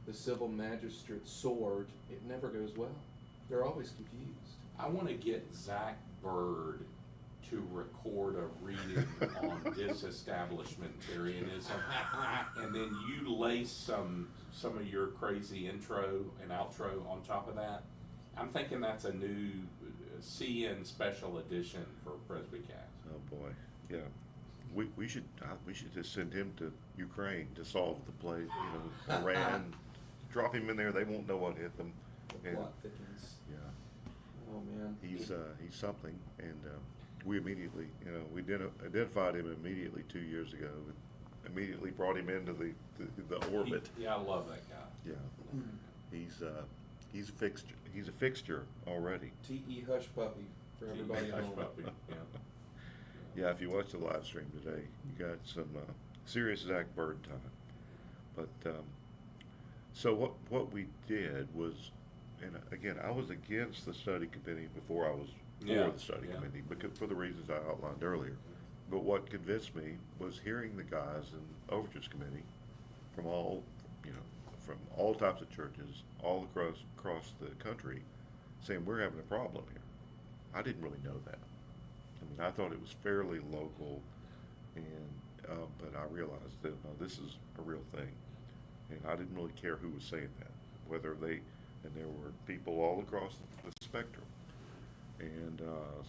the civil magistrate's sword, it never goes well. They're always confused. I want to get Zach Bird to record a reading on disestablishmentarianism, and then you lace some of your crazy intro and outro on top of that. I'm thinking that's a new CN special edition for Presbycast. Oh boy, yeah. We should just send him to Ukraine to solve the play. Iran. Drop him in there. They won't know what hit them. The plot thickens. Yeah. Oh man. He's something, and we immediately, we identified him immediately 2 years ago, and immediately brought him into the orbit. Yeah, I love that guy. Yeah, he's a fixture. He's a fixture already. T.E. Hush Puppy for everybody at Hush home. puppy, yeah. Yeah, if you watch the live stream today, you got some serious Zach Bird time. But so what we did was, and again, I was against the study committee before I was for the study committee, because for the reasons I outlined earlier. But what convinced me was hearing the guys in overtures committee from all types of churches all across the country saying we're having a problem here. I didn't really know that. I mean, I thought it was fairly local, and but I realized that this is a real thing, and I didn't really care who was saying that, and there were people all across the spectrum, and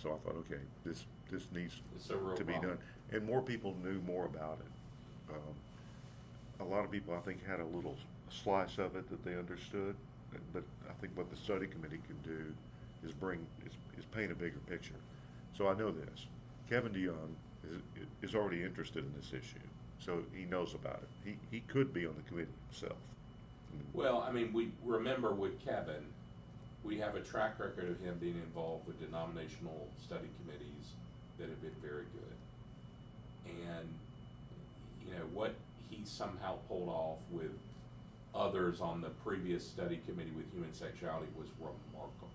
so I thought, okay, this needs It's a real to be problem. done, and more people knew more about it. A lot of people, I think, had a little slice of it that they understood, but I think what the study committee can do is paint a bigger picture. So I know this. Kevin DeYoung is already interested in this issue, so he knows about it. He could be on the committee himself. Well, I mean, we remember with Kevin, we have a track record of him being involved with denominational study committees that have been very good. And, what he somehow pulled off with others on the previous study committee with human sexuality was remarkable.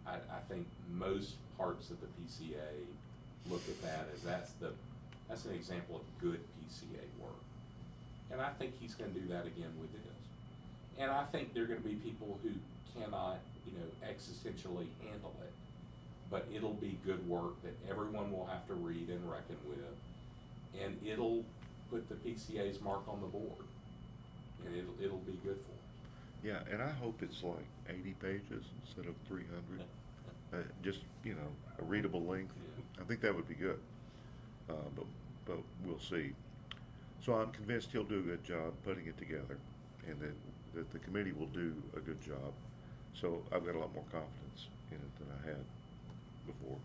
I think most parts of the PCA look at that as that's an example of good PCA work. And I think he's going to do that again with this. And I think there are going to be people who cannot, existentially handle it. But it'll be good work that everyone will have to read and reckon with. And it'll put the PCA's mark on the board. And it'll be good for them. Yeah, and I hope it's like 80 pages instead of 300. Just a readable length. Yeah. I think that would be good. But we'll see. So I'm convinced he'll do a good job putting it together, and that the committee will do a good job. So I've got a lot more confidence in it than I had before.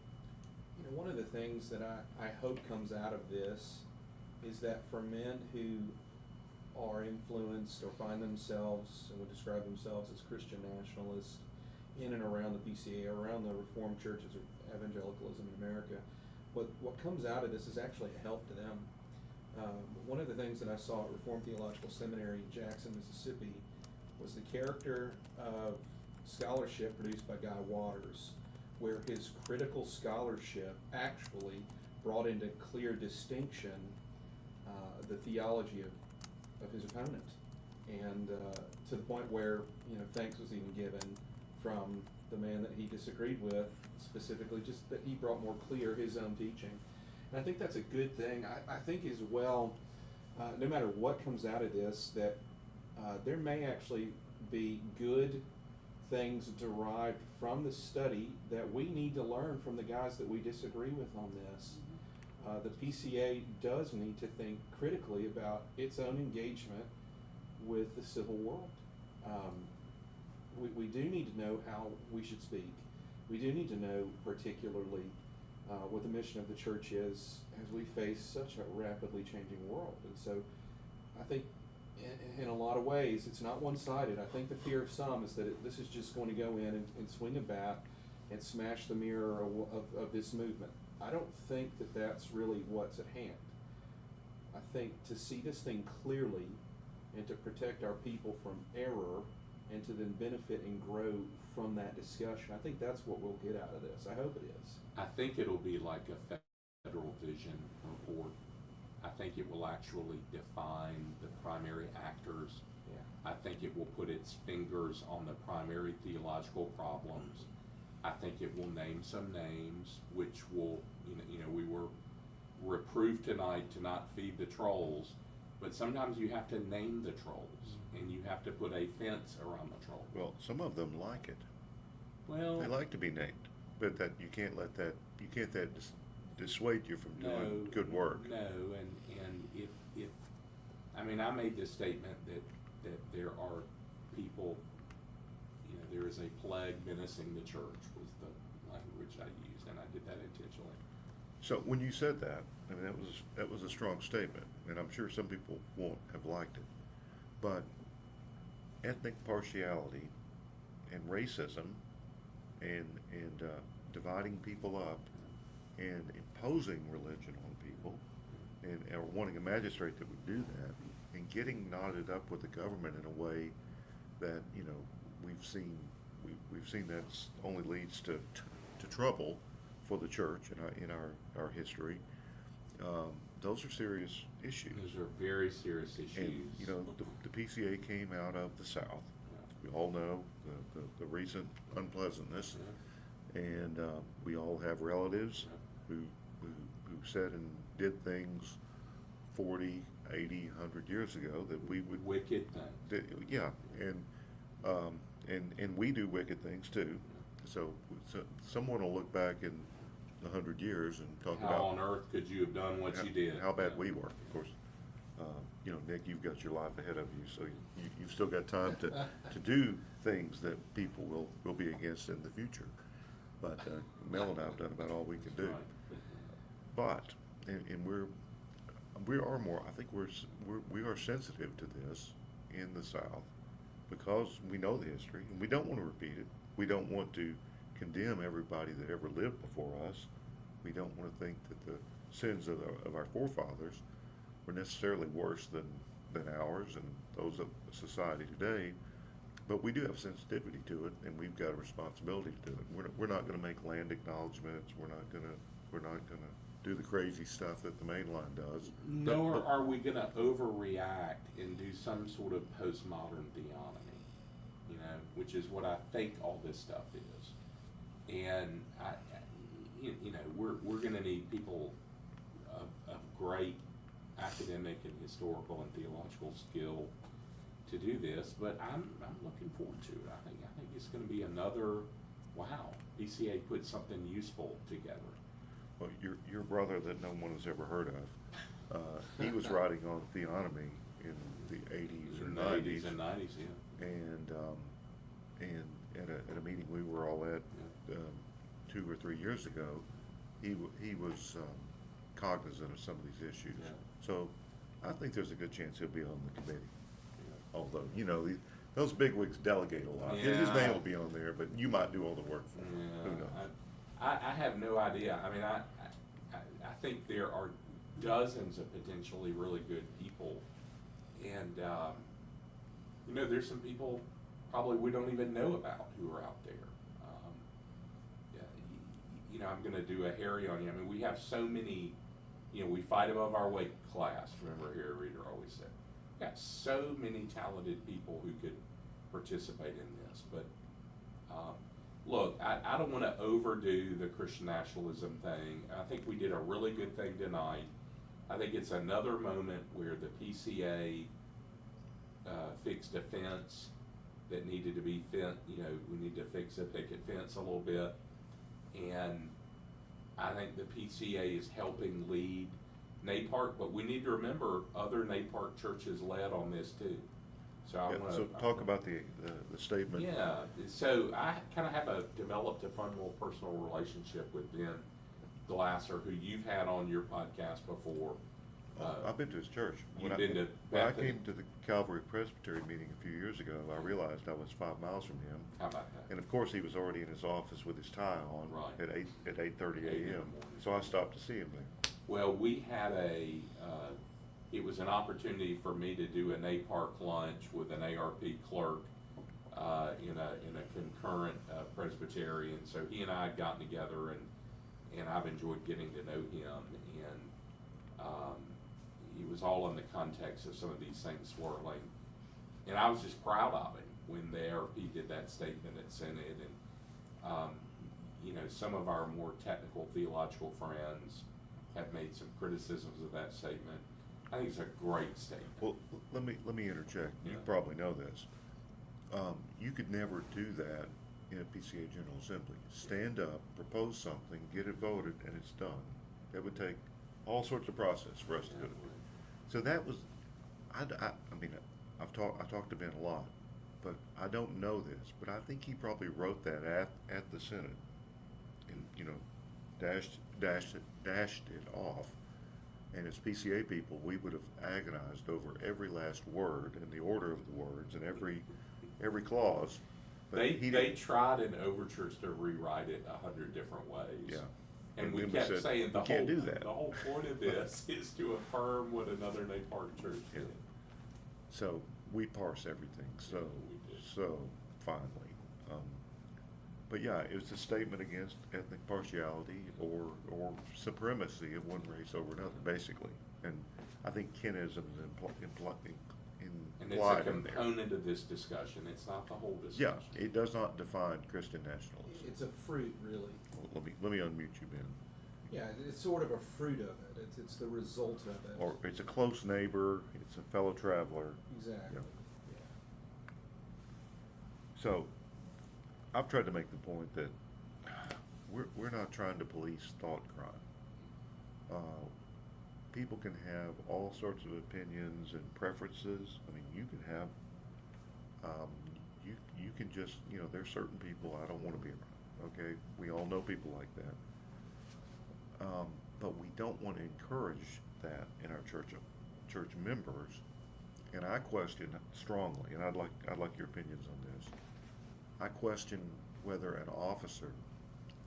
One of the things that I hope comes out of this is that for men who are influenced or find themselves and would describe themselves as Christian nationalists in and around the PCA, around the Reformed churches or evangelicalism in America, what comes out of this is actually a help to them. One of the things that I saw at Reformed Theological Seminary in Jackson, Mississippi, was the character of scholarship produced by Guy Waters, where his critical scholarship actually brought into clear distinction the theology of his opponent, and to the point where thanks was even given from the man that he disagreed with, specifically just that he brought more clear his own teaching. And I think that's a good thing. I think as well, no matter what comes out of this, that there may actually be good things derived from the study that we need to learn from the guys that we disagree with on this. The PCA does need to think critically about its own engagement with the civil world. We do need to know how we should speak. We do need to know particularly what the mission of the church is as we face such a rapidly changing world. And so I think in a lot of ways it's not one-sided. I think the fear of some is that this is just going to go in and swing a bat and smash the mirror of this movement. I don't think that that's really what's at hand. I think to see this thing clearly and to protect our people from error and to then benefit and grow from that discussion. I think that's what we'll get out of this. I hope it is. I think it'll be like a federal vision report. I think it will actually define the primary actors. Yeah. I think it will put its fingers on the primary theological problems. I think it will name some names, which will, we were reproved tonight to not feed the trolls, but sometimes you have to name the trolls, and you have to put a fence around the troll. Well, some of them like it. Well, They like to be named, but that you can't dissuade you from doing good work. No, and if I made this statement that there are people, there is a plague menacing the church was the language I used, and I did that intentionally. So when you said that, that was a strong statement, and I'm sure some people won't have liked it. But ethnic partiality and racism and dividing people up and imposing religion on people and wanting a magistrate that would do that and getting knotted up with the government in a way that we've seen that only leads to trouble for the church in our history. Those are serious issues. Those are very serious issues. And the PCA came out of the South. Yeah. We all know the recent unpleasantness, Yeah. and we all have relatives Yeah. who said and did things 40, 80, 100 years ago that we would Wicked things. yeah, and we do wicked things too. So someone will look back in 100 years and talk How about on earth could you have done what you did? how bad Yeah. we were. Of course, Nick, you've got your life ahead of you, so you've still got time to do things that people will be against in the future. But Mel and I have done about all we can do. Right. But and we are more. I think we are sensitive to this in the South because we know the history and we don't want to repeat it. We don't want to condemn everybody that ever lived before us. We don't want to think that the sins of our forefathers were necessarily worse than ours and those of society today. But we do have sensitivity to it, and we've got a responsibility to do it. We're not going to make land acknowledgments. We're not going to do the crazy stuff that the main line does. Nor are we going to overreact and do some sort of postmodern theonomy, which is what I think all this stuff is. And we're going to need people of great academic and historical and theological skill to do this. But I'm looking forward to it. I think it's going to be another wow. PCA put something useful together. Well, your brother that no one has ever heard of, he was writing on theonomy in the 80s or 90s. And 90s, yeah. And at a meeting we were all at 2 or 3 years ago, he was cognizant of some of these issues. Yeah. So I think there's a good chance he'll be on the committee. Although those bigwigs delegate a lot. His Yeah. name will be on there, but you might do all the work for him. Yeah, Who knows? I have no idea. I think there are dozens of potentially really good people, and there's some people probably we don't even know about who are out there. I'm going to do a Harry on you. We have so many. We fight above our weight class. Remember, Harry Reader always said. We've got so many talented people who could participate in this, but. Look, I don't want to overdo the Christian nationalism thing. I think we did a really good thing tonight. I think it's another moment where the PCA fixed a fence that needed to be we need to fix a picket fence a little bit. And I think the PCA is helping lead Napark, but we need to remember other Napark churches led on this too. So talk about the statement. Yeah, so I kind of developed a fun little personal relationship with Ben Glasser, who you've had on your podcast before. I've been to his church. You've been to when I Bethany. came to the Calvary Presbytery meeting a few years ago, I realized I was 5 miles from him. How about that? And of course, he was already in his office with his tie on Right. at 8:30 8 in the a.m. morning. So I stopped to see him there. Well, we had it was an opportunity for me to do an Napark lunch with an ARP clerk in a concurrent Presbyterian. So he and I had gotten together, and I've enjoyed getting to know him. And he was all in the context of some of these things swirling. And I was just proud of him when the ARP did that statement at Synod. And, you know, some of our more technical theological friends have made some criticisms of that statement. I think it's a great statement. Well, let me interject. You Yeah. probably know this. You could never do that in a PCA General Assembly. Stand up, propose something, get it voted, and it's done. That would take all sorts of process for us to do it. So that was, I mean, I talked to Ben a lot, but I don't know this, but I think he probably wrote that at the Synod, and you know, dashed it off. And as PCA people, we would have agonized over every last word and the order of the words and every clause. But They tried in overtures to rewrite it 100 different ways. Yeah. And we then we kept said, saying "You the can't do that." whole point of this is to affirm what another Napark church Yeah. did. So we parse everything so we did. so finely. But yeah, it was a statement against ethnic partiality or supremacy of one race over another, basically. And I think Kenism is implied And it's a in there. component of this discussion. It's not the whole Yeah, discussion. it does not define Christian nationalism. It's a fruit, really. Well, let me unmute you, Ben. Yeah, it's sort of a fruit of it. It's the result of it. Or it's a close neighbor, it's a fellow traveler. Exactly. Yeah. Yeah. So, I've tried to make the point that we're not trying to police thought crime. People can have all sorts of opinions and preferences. I mean, you can have, you can just, you know, there's certain people I don't want to be around. Okay, we all know people like that. But we don't want to encourage that in our church members. And I question strongly, and I'd like your opinions on this. I question whether an officer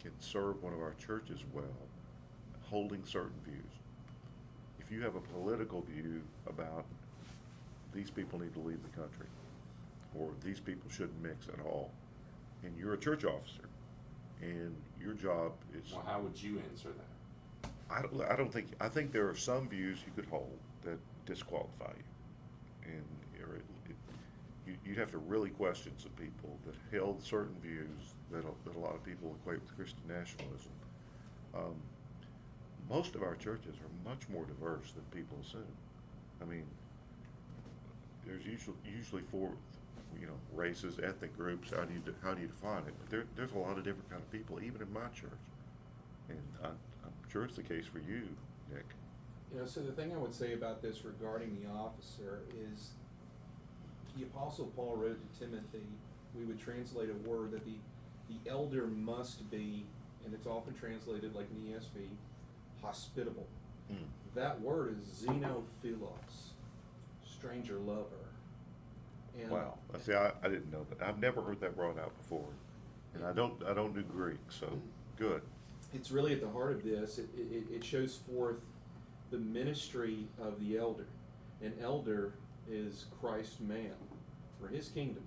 can serve one of our churches well, holding certain views. If you have a political view about these people need to leave the country, or these people shouldn't mix at all, and you're a church officer, and your job is, Well, how would you answer that? I think there are some views you could hold that disqualify you, and you'd have to really question some people that held certain views that a lot of people equate with Christian nationalism. Most of our churches are much more diverse than people assume. I mean, there's usually four, you know, races, ethnic groups. How do you define it? But there's a lot of different kind of people, even in my church, and I'm sure it's the case for you, Nick. You know, so the thing I would say about this regarding the officer is the Apostle Paul wrote to Timothy, we would translate a word that the elder must be, and it's often translated like in the ESV, hospitable. Mm. That word is xenophilos, stranger lover. And Wow. See, I didn't know that. I've never heard that brought out before, and I don't do Greek, so good. it's really at the heart of this. It shows forth the ministry of the elder. An elder is Christ's man for his kingdom,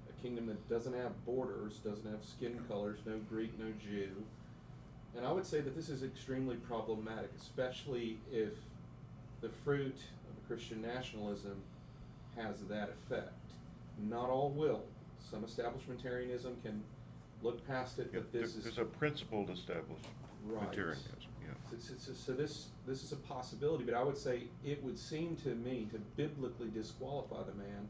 a kingdom that doesn't have borders, doesn't have skin colors, no Greek, no Jew. And I would say that this is extremely problematic, especially if the fruit of Christian nationalism has that effect. Not all will. Some establishmentarianism can look past it, but this is There's a principled establishmentarianism. right. Yeah. So this is a possibility, but I would say it would seem to me to biblically disqualify the man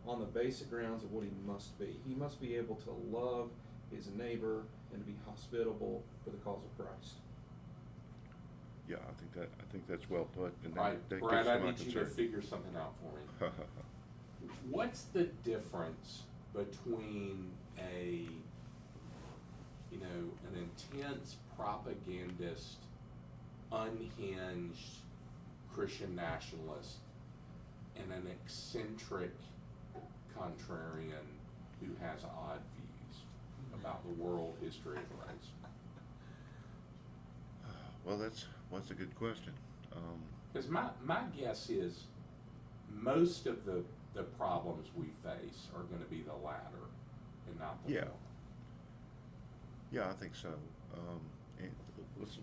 on the basic grounds of what he must be. He must be able to love his neighbor and to be hospitable for the cause of Christ. Yeah, I think that's well put, and Right, that Brad, gets I to my need you to concern. figure something out for me. What's the difference between an intense propagandist, unhinged Christian nationalist and an eccentric contrarian who has odd views about the world history of race? Well, that's a good question. Because my guess is most of the problems we face are going to be the latter. and not the Yeah. former. Yeah, I think so. And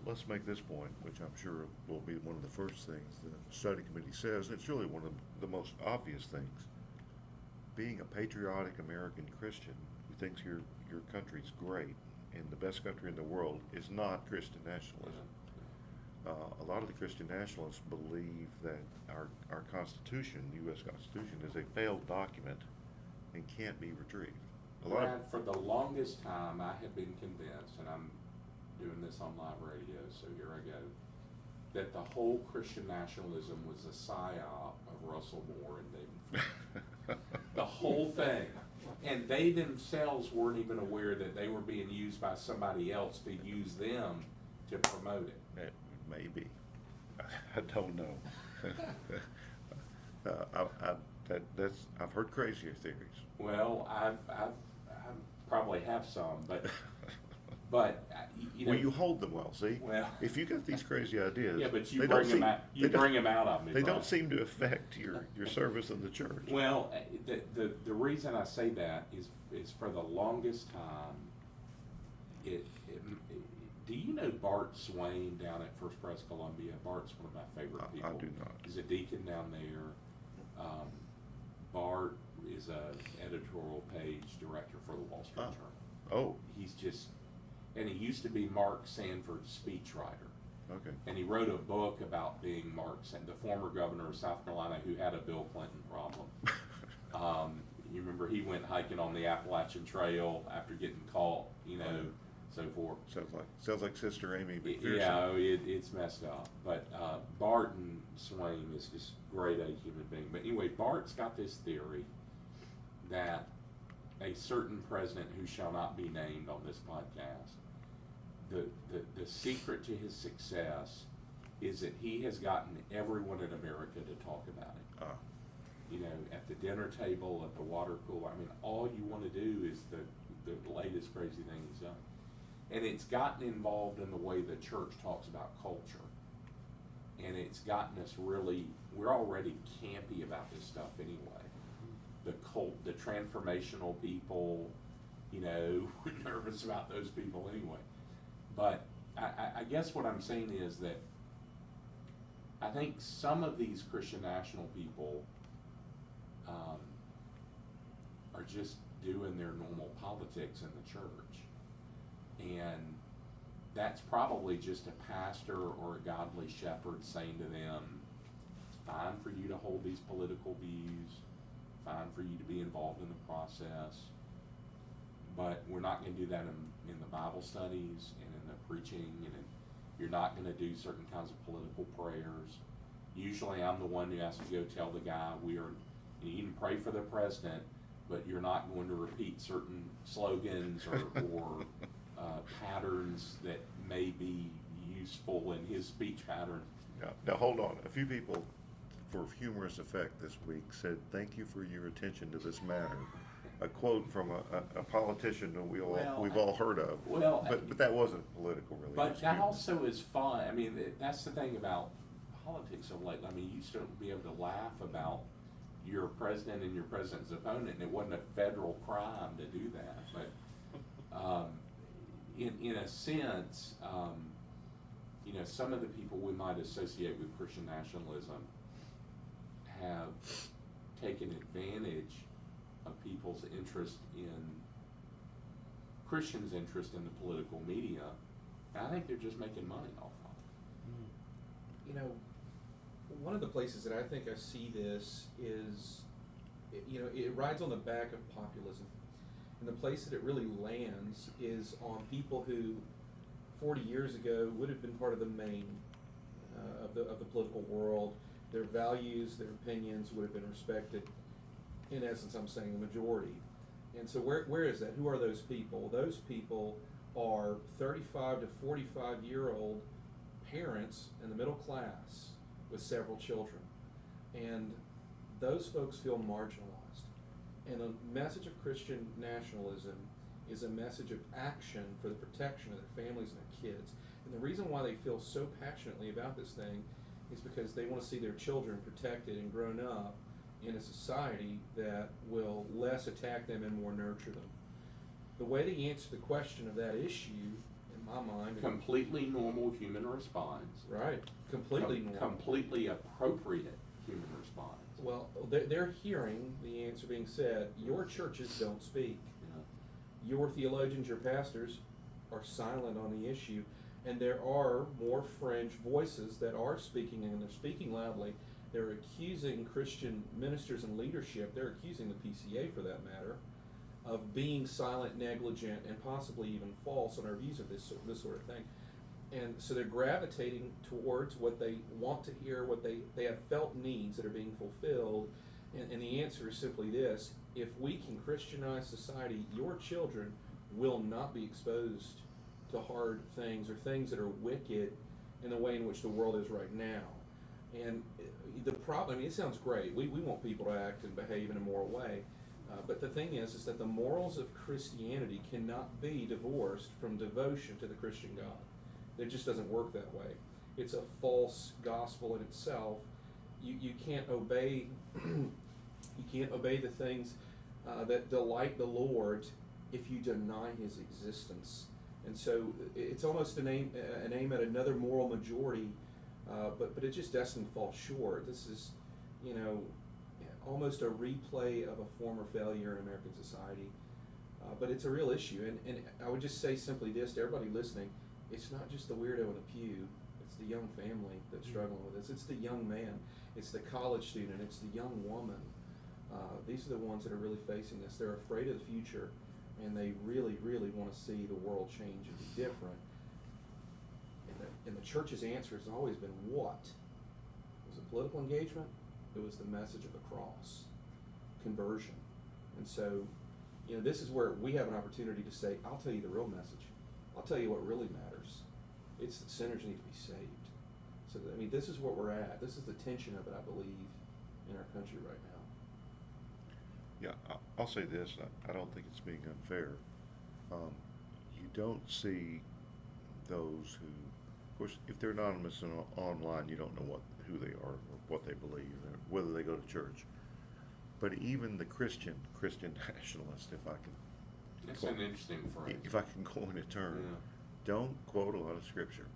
let's make this point, which I'm sure will be one of the first things the study committee says. It's really one of the most obvious things. Being a patriotic American Christian who thinks your country's great and the best country in the world is not Christian nationalism. A lot of the Christian nationalists believe that our Constitution, the U.S. Constitution, is a failed document and can't be retrieved. Brad, for the longest time, I have been convinced, and I'm doing this on live radio, so here I go, that the whole Christian nationalism was a psyop of Russell Moore and David French. The whole thing. And they themselves weren't even aware that they were being used by somebody else to use them to promote it. Maybe. I don't know. I've heard crazier theories. Well, I probably have some, but you know. Well, you hold them well. See, Well. if you got these crazy ideas, Yeah, but they you don't bring them seem- out. You they don't- bring them out of me. They Brian. don't seem to affect your service in the church. Well, the reason I say that is for the longest time, do you know Bart Swain down at First Pres Columbia? Bart's one of my favorite people. I do not. He's a deacon down there. Bart is a editorial page director for the Wall Street Journal. Oh, He's just, and he used to be Mark Sanford's speechwriter. okay. And he wrote a book about being the former governor of South Carolina who had a Bill Clinton problem. You remember he went hiking on the Appalachian Trail after getting caught, so forth. Sounds like Sister Amy McPherson. Yeah, it's messed up. But Barton Swain is just great a human being. But anyway, Bart's got this theory that a certain president who shall not be named on this podcast, the secret to his success is that he has gotten everyone in America to talk about it. At the dinner table, at the water cooler. I mean, all you want to do is the latest crazy thing he's done. And it's gotten involved in the way the church talks about culture. And it's gotten us we're already campy about this stuff anyway. The transformational people, we're nervous about those people anyway. But I guess what I'm saying is that I think some of these Christian national people are just doing their normal politics in the church. And that's probably just a pastor or a godly shepherd saying to them, it's fine for you to hold these political views, fine for you to be involved in the process, but we're not going to do that in the Bible studies and in the preaching, you're not going to do certain kinds of political prayers. Usually I'm the one who has to go tell the guy you can pray for the president, but you're not going to repeat certain slogans or patterns that may be useful in his speech pattern. Now hold on. A few people, for humorous effect this week, said, "Thank you for your attention to this matter." A quote from a politician that we've all heard of. Well, but that wasn't political, really. But that also is fun. I mean, that's the thing about politics of late. I mean, you used to be able to laugh about your president and your president's opponent, and it wasn't a federal crime to do that. But in a sense, some of the people we might associate with Christian nationalism have taken advantage of people's interest Christians' interest in the political media, and I think they're just making money off of it. One of the places that I think I see this is, it rides on the back of populism. And the place that it really lands is on people who 40 years ago would have been part of the main of the political world. Their values, their opinions would have been respected. In essence, I'm saying the majority. And so where is that? Who are those people? Those people are 35 to 45-year-old parents in the middle class with several children. And those folks feel marginalized. And the message of Christian nationalism is a message of action for the protection of their families and their kids. And the reason why they feel so passionately about this thing is because they want to see their children protected and grown up in a society that will less attack them and more nurture them. the way they answer the question of that issue, in my mind, Completely normal human response. right, completely normal. Completely appropriate human response. Well, they're hearing the answer being said, your churches don't speak. Yeah. Your theologians, your pastors are silent on the issue, and there are more fringe voices that are speaking, and they're speaking loudly. They're accusing Christian ministers and leadership, they're accusing the PCA for that matter, of being silent, negligent, and possibly even false on our views of this sort of thing. And so they're gravitating towards what they want to hear, what they have felt needs that are being fulfilled. And the answer is simply this: if we can Christianize society, your children will not be exposed to hard things or things that are wicked in the way in which the world is right now. And the problem, I mean, it sounds great. We want people to act and behave in a moral way. But the thing is that the morals of Christianity cannot be divorced from devotion to the Christian God. It just doesn't work that way. It's a false gospel in itself. You can't obey the things that delight the Lord if you deny His existence. And so it's almost an aim at another moral majority, but it's just destined to fall short. This is, almost a replay of a former failure in American society. But it's a real issue. And I would just say simply this to everybody listening: it's not just the weirdo in the pew, it's the young family that's struggling with this. It's the young man, it's the college student, it's the young woman. These are the ones that are really facing this. They're afraid of the future, and they really, really want to see the world change and be different. And the church's answer has always been what? Was it political engagement? It was the message of the cross, conversion. And so, this is where we have an opportunity to say, I'll tell you the real message. I'll tell you what really matters. It's that sinners need to be saved. So, this is where we're at. This is the tension of it, I believe, in our country right now. Yeah, I'll say this. I don't think it's being unfair. You don't see those who, of course, if they're anonymous and online, you don't know who they are or what they believe, or whether they go to church. But even the Christian nationalist, if I can, That's an interesting phrase. if I can coin a term, don't quote a lot of scripture,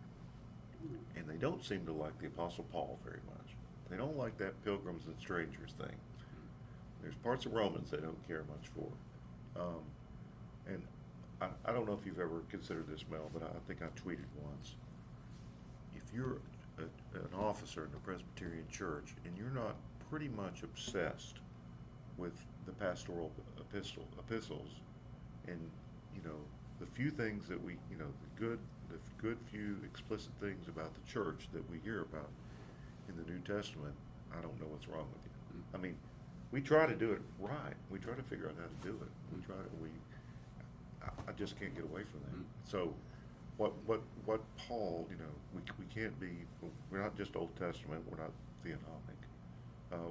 and they don't seem to like the Apostle Paul very much. They don't like that pilgrims and strangers thing. There's parts of Romans they don't care much for. And I don't know if you've ever considered this, Mel, but I think I tweeted once. If you're an officer in the Presbyterian Church and you're not pretty much obsessed with the pastoral epistles and, the few things that we, the good few explicit things about the church that we hear about in the New Testament, I don't know what's wrong with you. I mean, we try to do it right. We try to figure out how to do it. I just can't get away from that. So, what Paul, we can't be. We're not just Old Testament. We're not theonomic.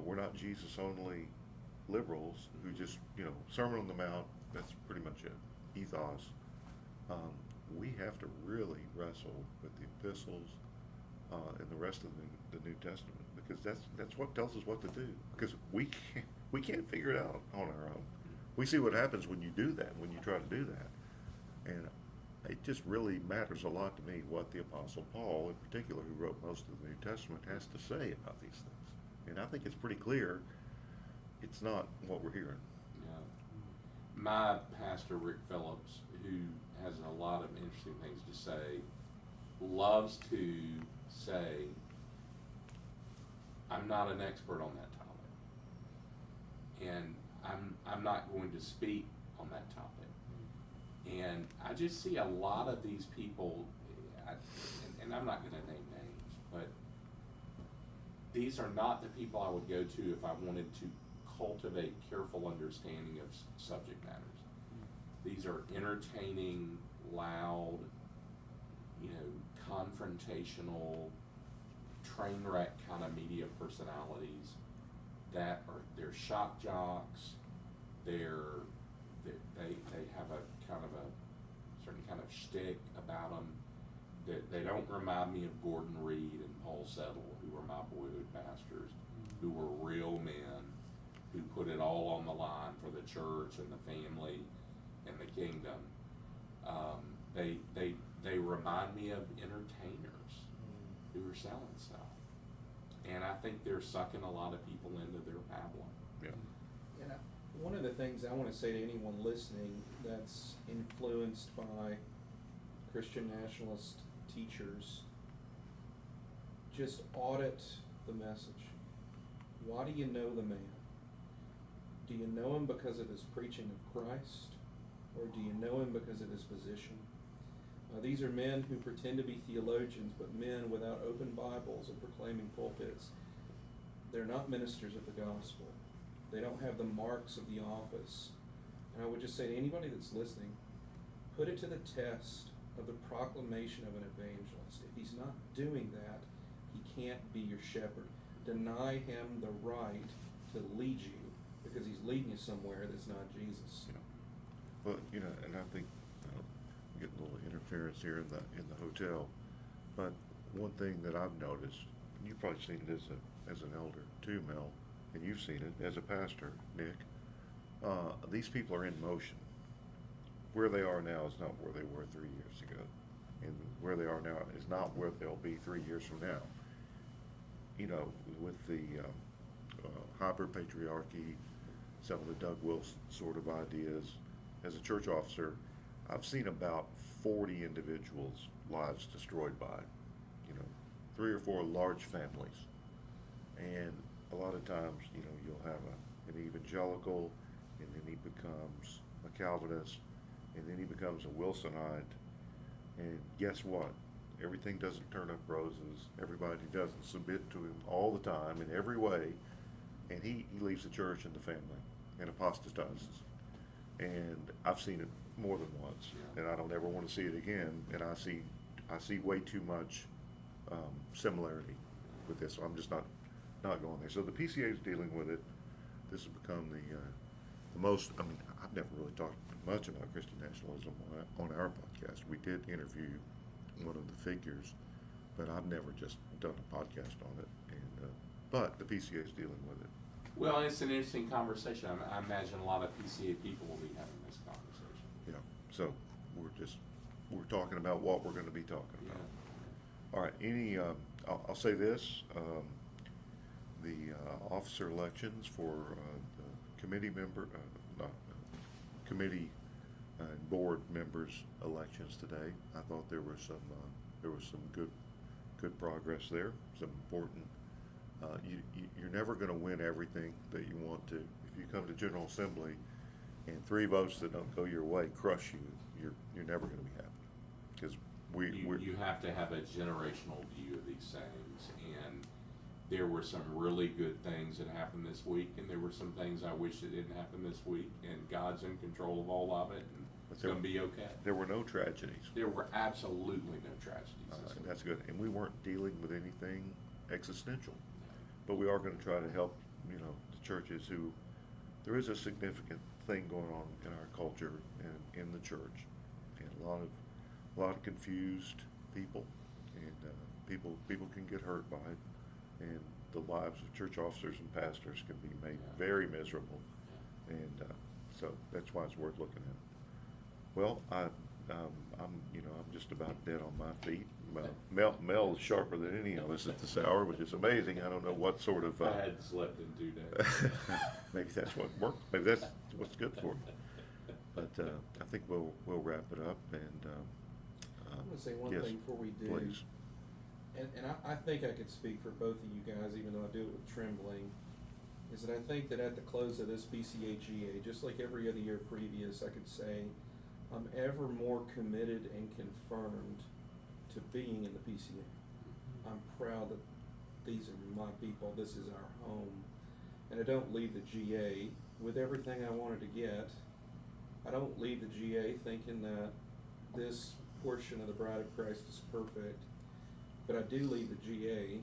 We're not Jesus only liberals who just, Sermon on the Mount. That's pretty much it. Ethos. We have to really wrestle with the epistles and the rest of the New Testament, because that's what tells us what to do. Because we can't figure it out on our own. We see what happens when you do that, when you try to do that, and it just really matters a lot to me what the Apostle Paul, in particular, who wrote most of the New Testament, has to say about these things. And I think it's pretty clear it's not what we're hearing. Yeah. My pastor, Rick Phillips, who has a lot of interesting things to say, loves to say, I'm not an expert on that topic, and I'm not going to speak on that topic. And I just see a lot of these people, and I'm not going to name names, but these are not the people I would go to if I wanted to cultivate careful understanding of subject matters. These are entertaining, loud, confrontational, train wreck kind of media personalities they're shock jocks. They have a kind of a certain kind of shtick about them. They don't remind me of Gordon Reed and Paul Settle, who were my boyhood pastors, who were real men who put it all on the line for the church and the family and the kingdom. They remind me of entertainers who are selling stuff, and I think they're sucking a lot of people into their pablum. Yeah. And one of the things I want to say to anyone listening that's influenced by Christian nationalist teachers, just audit the message. Why do you know the man? Do you know him because of his preaching of Christ, or do you know him because of his position? These are men who pretend to be theologians, but men without open Bibles and proclaiming pulpits. They're not ministers of the gospel. They don't have the marks of the office. And I would just say to anybody that's listening, put it to the test of the proclamation of an evangelist. If he's not doing that, he can't be your shepherd. Deny him the right to lead you, because he's leading you somewhere that's not Jesus. Yeah. Well, and I think I'm getting a little interference here in the hotel, but one thing that I've noticed, and you've probably seen it as an elder too, Mel, and you've seen it as a pastor, Nick. These people are in motion. Where they are now is not where they were 3 years ago, and where they are now is not where they'll be 3 years from now. With the hyper-patriarchy, some of the Doug Wilson sort of ideas, as a church officer, I've seen about 40 individuals' lives destroyed by, 3 or 4 large families. And a lot of times, you'll have an evangelical, and then he becomes a Calvinist, and then he becomes a Wilsonite. And guess what? Everything doesn't turn up roses. Everybody doesn't submit to him all the time in every way. And he leaves the church and the family and apostatizes. And I've seen it more than once, and I don't ever want to see it again. And I see way too much similarity with this. So I'm just not going there. So the PCA is dealing with it. This has become the most. I mean, I've never really talked much about Christian nationalism on our podcast. We did interview one of the figures, but I've never just done a podcast on it. And but the PCA is dealing with it. Well, it's an interesting conversation. I imagine a lot of PCA people will be having this conversation. Yeah. So we're talking about what we're going to be talking about. All right. I'll say this: the officer elections for the committee committee and board members elections today. I thought there was some good progress there. Some important. You're never going to win everything that you want to. If you come to General Assembly and 3 votes that don't go your way crush you, you're never going to be happy, because You have to have a generational view of these things, and there were some really good things that happened this week, and there were some things I wish that didn't happen this week, and God's in control of all of it, and it's going to be okay. There were no tragedies. There were absolutely no tragedies this week. That's good, and we weren't dealing with anything existential. But we are going to try to help, the churches who, there is a significant thing going on in our culture and in the church, and a lot of confused people, and people can get hurt by it, and the lives of church officers and pastors can be made very miserable, and so that's why it's worth looking at. Well, I'm just about dead on my feet. Mel is sharper than any of us at this hour, which is amazing. I don't know what sort of. I hadn't slept in 2 days. Maybe that's what worked. Maybe that's what's good for you. But I think we'll wrap it up. And I want to say one yes, thing before we do. Please. And I think I could speak for both of you guys, even though I do it with trembling, is that I think that at the close of this PCAGA, just like every other year previous, I could say I'm ever more committed and confirmed to being in the PCA. I'm proud that these are my people, this is our home, and I don't leave the GA with everything I wanted to get. I don't leave the GA thinking that this portion of the Bride of Christ is perfect, but I do leave the GA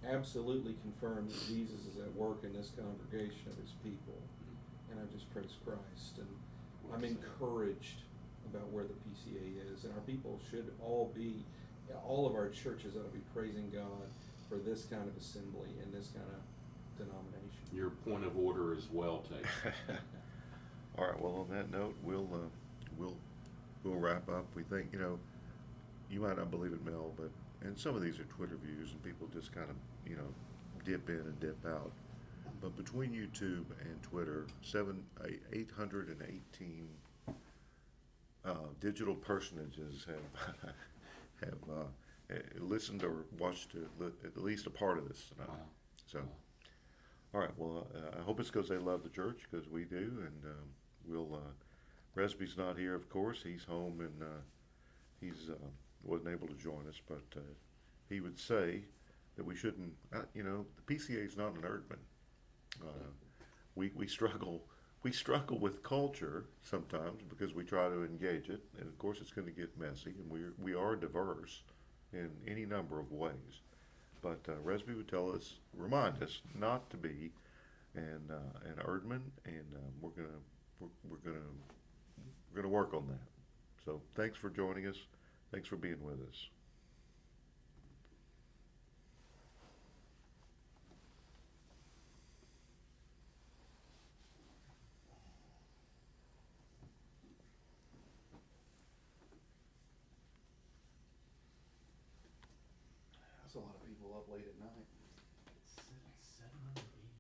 absolutely confirmed that Jesus is at work in this congregation of his people, and I just praise Christ, and I'm encouraged about where the PCA is, and our people should all of our churches ought to be praising God for this kind of assembly and this kind of denomination. Your point of order is well taken. All right. Well, on that note, we'll we'll wrap up. We think, you might not believe it, Mel, but and some of these are Twitter views, and people just kind of dip in and dip out. But between YouTube and Twitter, 818 digital personages have listened or watched at least a part of this tonight. Wow. So, Wow. all right. Well, I hope it's because they love the church, because we do, and we'll. Resby's not here, of course. He's home, and he's wasn't able to join us, but he would say that we shouldn't. The PCA is not an Erdman. We struggle with culture sometimes because we try to engage it, and of course it's going to get messy, and we are diverse in any number of ways. But Resby would remind us not to be an Erdman, and we're gonna work on that. So thanks for joining us. Thanks for being with us. That's a lot of people up late at night.